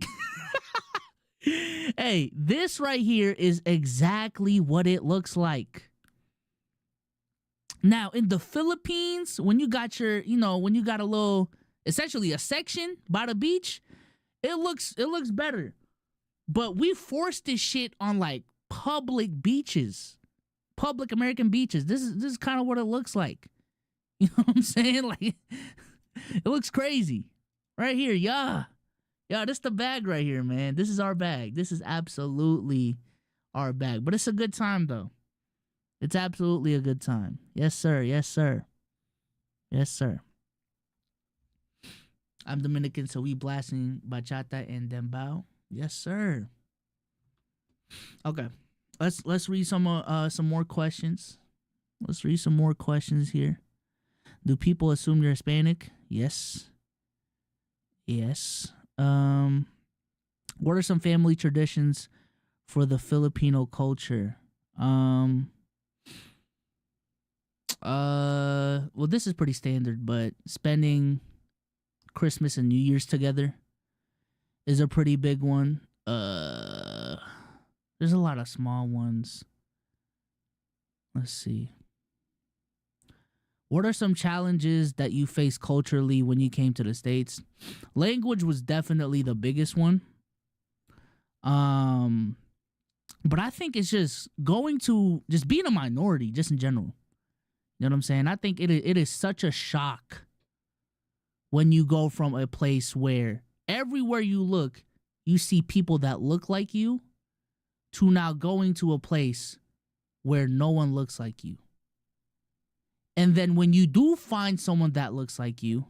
Hey, this right here is exactly what it looks like. Now, in the Philippines, when you got when you got a little, essentially a section by the beach, it looks better. But we forced this shit on like public beaches. Public American beaches. This is kind of what it looks like. You know what I'm saying? Like, it looks crazy. Right here, yeah. Yeah, this the bag right here, man. This is our bag. This is absolutely our bag. But it's a good time, though. It's absolutely a good time. Yes, sir. Yes, sir. Yes, sir. I'm Dominican, so we blasting bachata and dembow. Yes, sir. Okay. Let's read some more questions. Let's read some more questions here. Do people assume you're Hispanic? Yes. Yes. What are some family traditions for the Filipino culture? Well, this is pretty standard, but spending Christmas and New Year's together is a pretty big one. There's a lot of small ones. Let's see. What are some challenges that you faced culturally when you came to the States? Language was definitely the biggest one. But I think it's just just being a minority, just in general. You know what I'm saying? I think it is such a shock when you go from a place where everywhere you look, you see people that look like you, to now going to a place where no one looks like you. And then when you do find someone that looks like you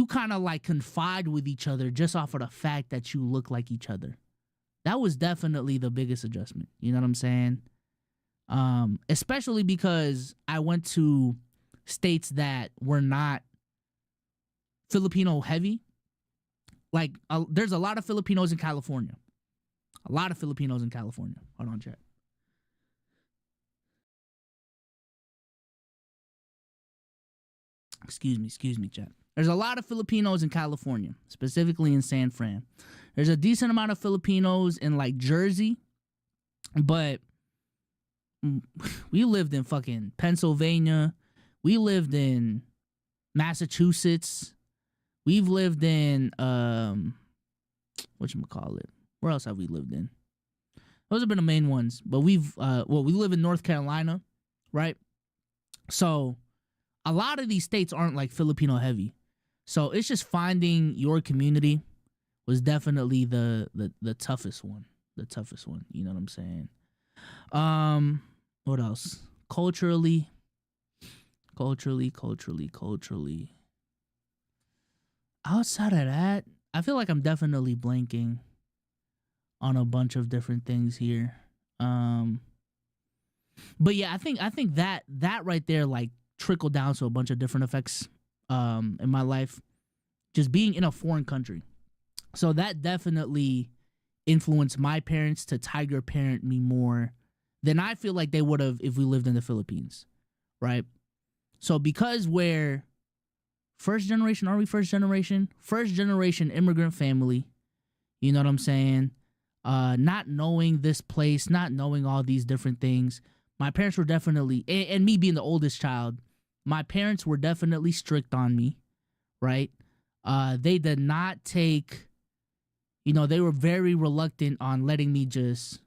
kind of like confide with each other just off of the fact that you look like each other. That was definitely the biggest adjustment. You know what I'm saying? Especially because I went to states that were not Filipino heavy. Like, there's a lot of Filipinos in California. A lot of Filipinos in California. Hold on, chat. Excuse me, chat. There's a lot of Filipinos in California, specifically in San Fran. There's a decent amount of Filipinos in like Jersey, but we lived in fucking Pennsylvania. We lived in Massachusetts. We've lived in whatchamacallit? Where else have we lived in? Those have been the main ones. But we live in North Carolina, right? So a lot of these states aren't like Filipino heavy. So it's just finding your community was definitely the toughest one. The toughest one. You know what I'm saying? What else? Culturally. Outside of that, I feel like I'm definitely blanking. on a bunch of different things here. But yeah, I think that right there like trickled down to a bunch of different effects in my life, just being in a foreign country. So that definitely influenced my parents to tiger parent me more than I feel like they would have if we lived in the Philippines, right? So because we're first generation, are we first generation? First generation immigrant family, you know what I'm saying? Not knowing this place, not knowing all these different things. My parents were definitely, and me being the oldest child, my parents were definitely strict on me, right? They did not take, they were very reluctant on letting me just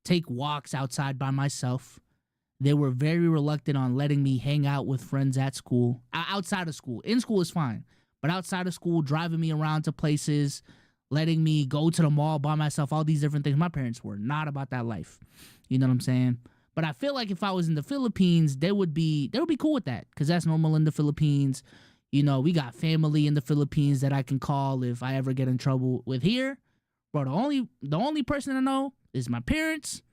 take walks outside by myself. They were very reluctant on letting me hang out with friends at school, outside of school. In school is fine, but outside of school, driving me around to places, letting me go to the mall by myself, all these different things. My parents were not about that life. You know what I'm saying? But I feel like if I was in the Philippines, they would be cool with that, because that's normal in the Philippines. We got family in the Philippines that I can call if I ever get in trouble with here. Bro, the only person I know is my parents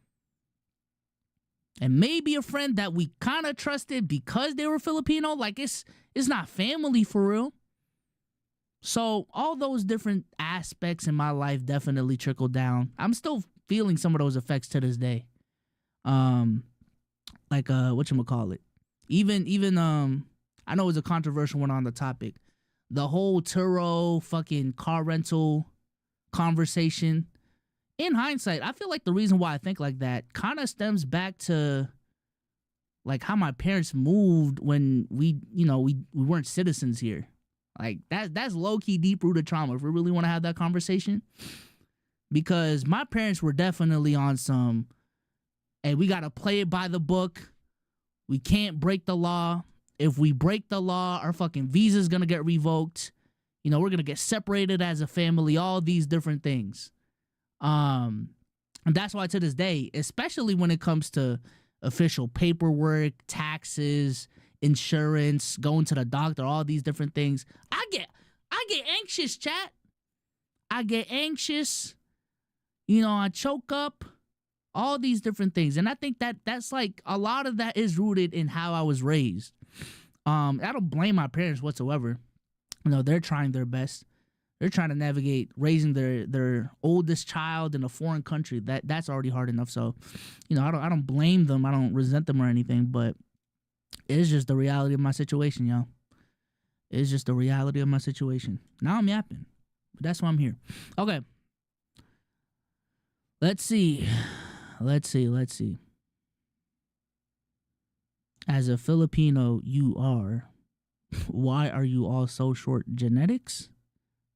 and maybe a friend that we kind of trusted because they were Filipino. Like, it's not family for real. So all those different aspects in my life definitely trickled down. I'm still feeling some of those effects to this day. Whatchamacallit? Even I know it's a controversial one on the topic. The whole Turo fucking car rental conversation. In hindsight, I feel like the reason why I think like that kind of stems back to like how my parents moved when we weren't citizens here. Like that's low-key deep-rooted trauma if we really want to have that conversation. Because my parents were definitely on some, hey, we got to play it by the book. We can't break the law. If we break the law, our fucking visa's going to get revoked. We're going to get separated as a family, all these different things. And that's why to this day, especially when it comes to official paperwork, taxes, insurance, going to the doctor, all these different things, I get anxious, chat. I get anxious. I choke up, all these different things. And I think that's like a lot of that is rooted in how I was raised. I don't blame my parents whatsoever. They're trying their best. They're trying to navigate raising their oldest child in a foreign country. That's already hard enough. So, I don't blame them. I don't resent them or anything, but it's just the reality of my situation, y'all. It's just the reality of my situation. Now I'm yapping, but that's why I'm here. Okay. Let's see. As a Filipino, why are you all so short? Genetics?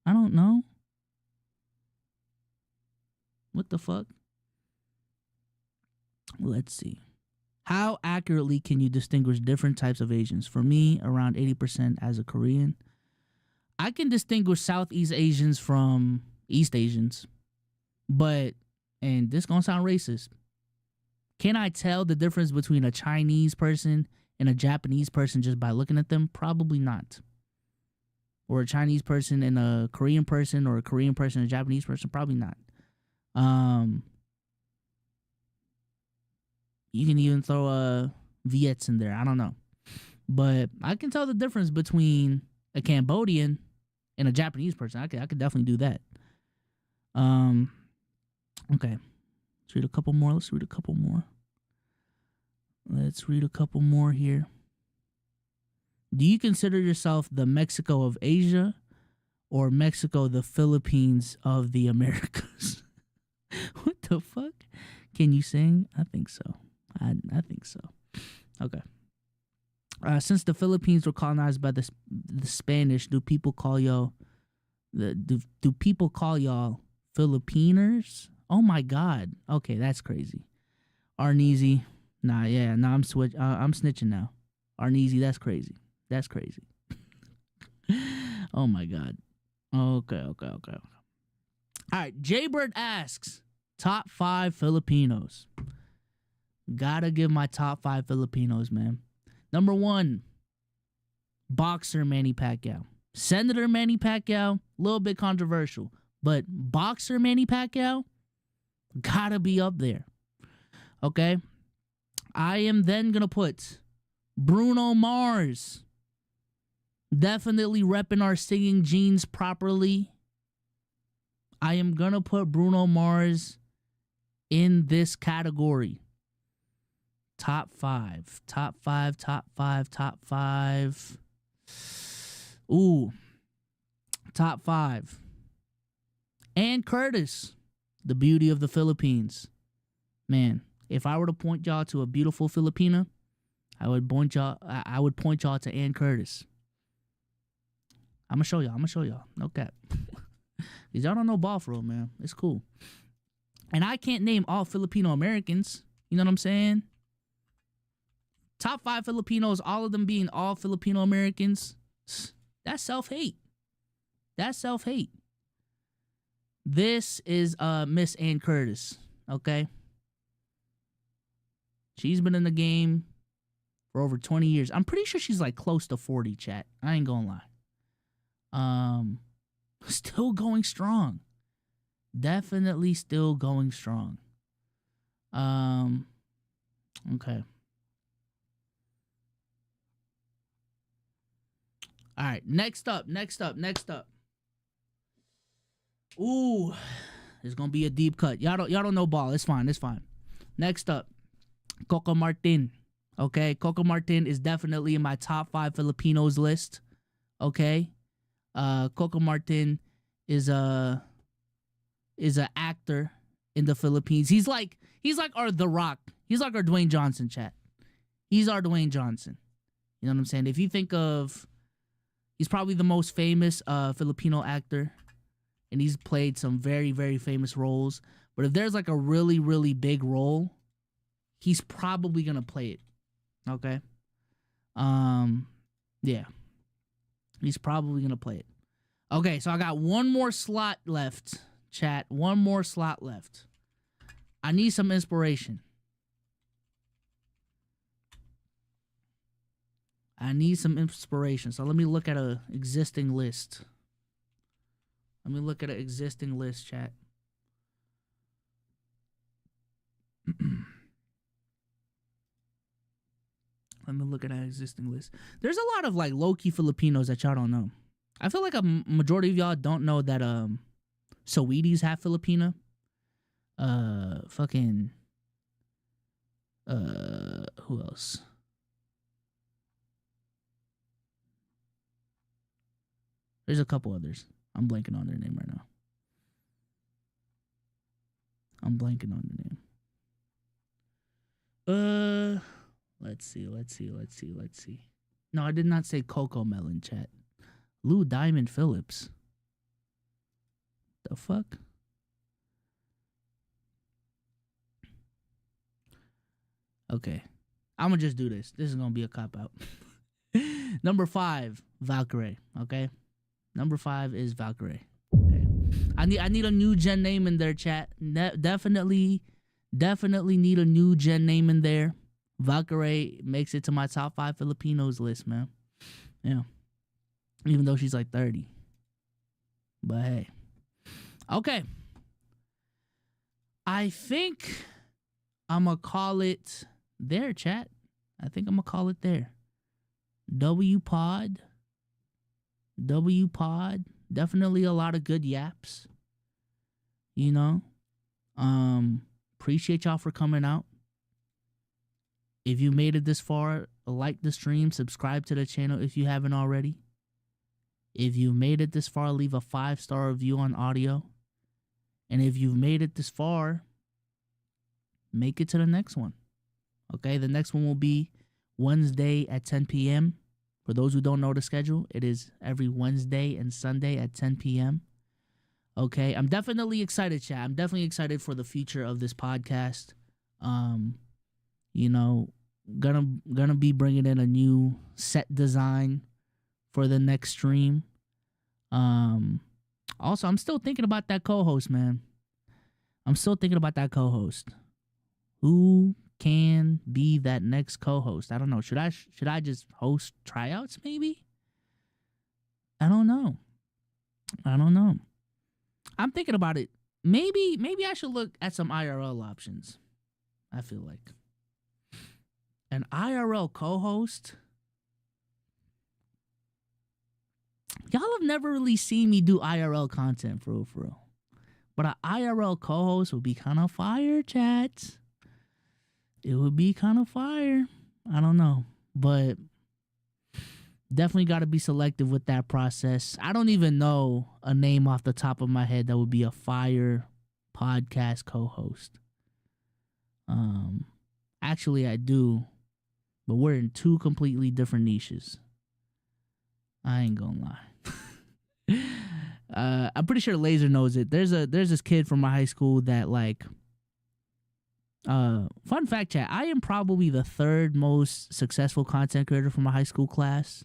I don't know. What the fuck? Let's see. How accurately can you distinguish different types of Asians? For me, around 80% as a Korean. I can distinguish Southeast Asians from East Asians. But, and this gonna sound racist, can I tell the difference between a Chinese person and a Japanese person just by looking at them? Probably not. Or a Chinese person and a Korean person, or a Korean person and a Japanese person? Probably not. You can even throw a Viets in there. I don't know. But I can tell the difference between a Cambodian and a Japanese person. I could definitely do that. Okay. Let's read a couple more here. Do you consider yourself the Mexico of Asia or Mexico the Philippines of the Americas? What the fuck? Can you sing? I think so. I think so. Okay. Since the Philippines were colonized by the Spanish, do people call y'all Filipiners? Oh my God. Okay, that's crazy. Arneezy. I'm snitching now. Arneezy, that's crazy. That's crazy. Oh my God. Okay. All right, Jaybird asks, top 5 Filipinos. Gotta give my top 5 Filipinos, man. Number 1, boxer Manny Pacquiao. Senator Manny Pacquiao, a little bit controversial, but boxer Manny Pacquiao, Gotta be up there. Okay. I am then gonna put Bruno Mars. Definitely repping our singing genes properly. I am gonna put Bruno Mars in this category. Top five. Ooh. Top five. And Curtis, the beauty of the Philippines. Man, if I were to point y'all to a beautiful Filipina, I would point y'all to Ann Curtis. I'm gonna show y'all. No cap. Because y'all don't know ball for real, man. It's cool. And I can't name all Filipino Americans. You know what I'm saying? Top 5 Filipinos, all of them being all Filipino Americans. That's self-hate. That's self-hate. This is Miss Ann Curtis, okay? She's been in the game for over 20 years. I'm pretty sure she's like close to 40, chat. I ain't gonna lie. Still going strong. Definitely still going strong. Okay. All right, next up. Ooh, it's gonna be a deep cut. Y'all don't know ball. It's fine. Next up, Coco Martin. Okay, Coco Martin is definitely in my top 5 Filipinos list. Okay, Coco Martin is an actor in the Philippines. He's like our The Rock. He's like our Dwayne Johnson, chat. He's our Dwayne Johnson. You know what I'm saying? If you think of, he's probably the most famous Filipino actor, and he's played some very, very famous roles. But if there's like a really, really big role, he's probably gonna play it. Okay. Yeah. He's probably gonna play it. Okay, so I got one more slot left, chat. One more slot left. I need some inspiration. So let me look at an existing list. Chat. Let me look at an existing list. There's a lot of like low-key Filipinos that y'all don't know. I feel like a majority of y'all don't know that Saweetie's half Filipina. Who else? There's a couple others. I'm blanking on their name right now. Let's see. No, I did not say Coco Melon, chat. Lou Diamond Phillips. The fuck? Okay. I'm gonna just do this. This is gonna be a cop-out. Number 5, Valkyrie. Okay? Number 5 is Valkyrie. Okay. I need a new gen name in there, chat. Definitely need a new gen name in there. Valkyrie makes it to my top 5 Filipinos list, man. Yeah. Even though she's like 30. But hey. Okay. I think I'm going to call it there, chat. I think I'm going to call it there. W-Pod. Definitely a lot of good yaps. You know? Appreciate y'all for coming out. If you made it this far, like the stream, subscribe to the channel if you haven't already. If you made it this far, leave a 5-star review on audio. And if you've made it this far, make it to the next one. Okay, the next one will be Wednesday at 10 p.m. For those who don't know the schedule, it is every Wednesday and Sunday at 10 p.m. Okay, I'm definitely excited, chat. I'm definitely excited for the future of this podcast. You know, gonna be bringing in a new set design for the next stream. Also, I'm still thinking about that co-host, man. Who can be that next co-host? I don't know. Should I just host tryouts maybe? I don't know. I'm thinking about it. maybe I should look at some IRL options. I feel like an IRL co-host. Y'all have never really seen me do IRL content for real. But an IRL co-host would be kind of fire, chat. It would be kind of fire. I don't know. But definitely got to be selective with that process. I don't even know a name off the top of my head that would be a fire podcast co-host. Actually, I do. But we're in two completely different niches. I ain't gonna lie. I'm pretty sure Laser knows it. There's this kid from my high school that like fun fact, chat, I am probably the third most successful content creator from my high school class.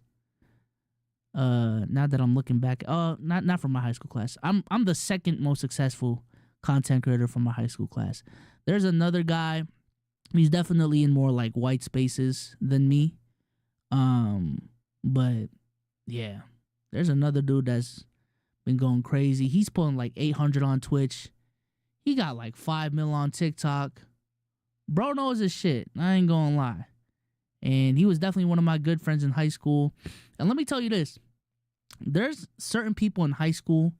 Now that I'm looking back, not from my high school class. I'm the second most successful content creator from my high school class. There's another guy, he's definitely in more like white spaces than me. But yeah, there's another dude that's been going crazy. He's pulling like 800 on Twitch. He got like 5 mil on TikTok. Bro knows his shit. I ain't gonna lie. And he was definitely one of my good friends in high school. And let me tell you this. There's certain people in high school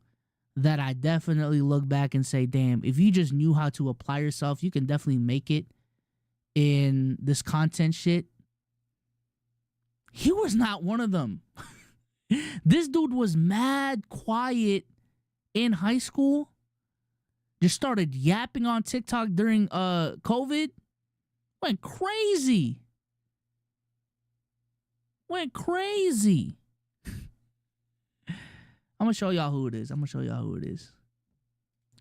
that I definitely look back and say, damn, if you just knew how to apply yourself, you can definitely make it in this content shit. He was not one of them. This dude was mad quiet in high school. Just started yapping on TikTok during COVID. Went crazy. I'm gonna show y'all who it is.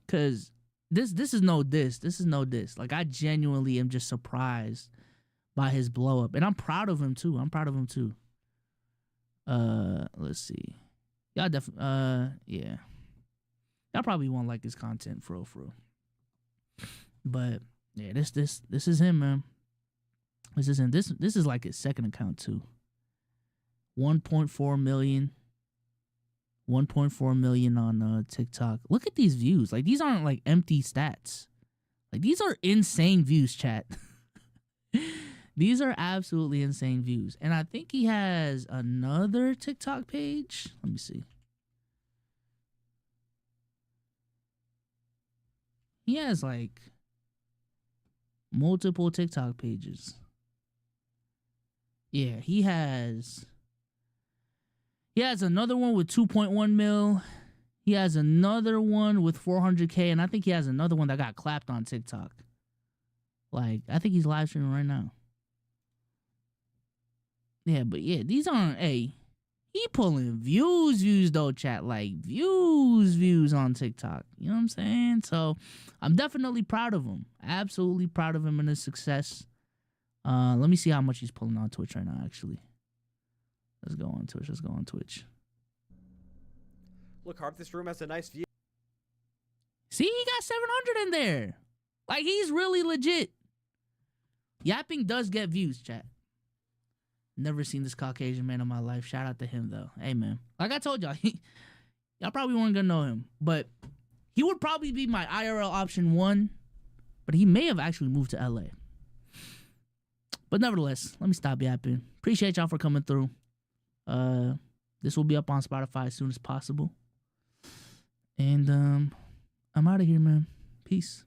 Cause this is no diss. Like, I genuinely am just surprised by his blow up. And I'm proud of him too. Let's see. Y'all definitely yeah. Y'all probably won't like his content for real. But yeah, this is him, man. This is him. This is like his second account too. 1.4 million. 1.4 million on TikTok. Look at these views. Like, these aren't like empty stats. Like, these are insane views, chat. These are absolutely insane views. And I think he has another TikTok page. Let me see. He has like multiple TikTok pages. Yeah, he has another one with 2.1 mil. He has another one with 400K. And I think he has another one that got clapped on TikTok. Like, I think he's live streaming right now. Yeah, but yeah, these aren't, he pulling views though, chat. Like, views on TikTok. You know what I'm saying? So, I'm definitely proud of him. Absolutely proud of him and his success. Let me see how much he's pulling on Twitch right now, actually. Let's go on Twitch. Look, Harp, this room has a nice view. See, he got 700 in there. Like, he's really legit. Yapping does get views, chat. Never seen this Caucasian man in my life. Shout out to him, though. Hey, man. Like I told y'all, y'all probably weren't going to know him. But he would probably be my IRL option 1. But he may have actually moved to LA. But nevertheless, let me stop yapping. Appreciate y'all for coming through. This will be up on Spotify as soon as possible. And I'm out of here, man. Peace.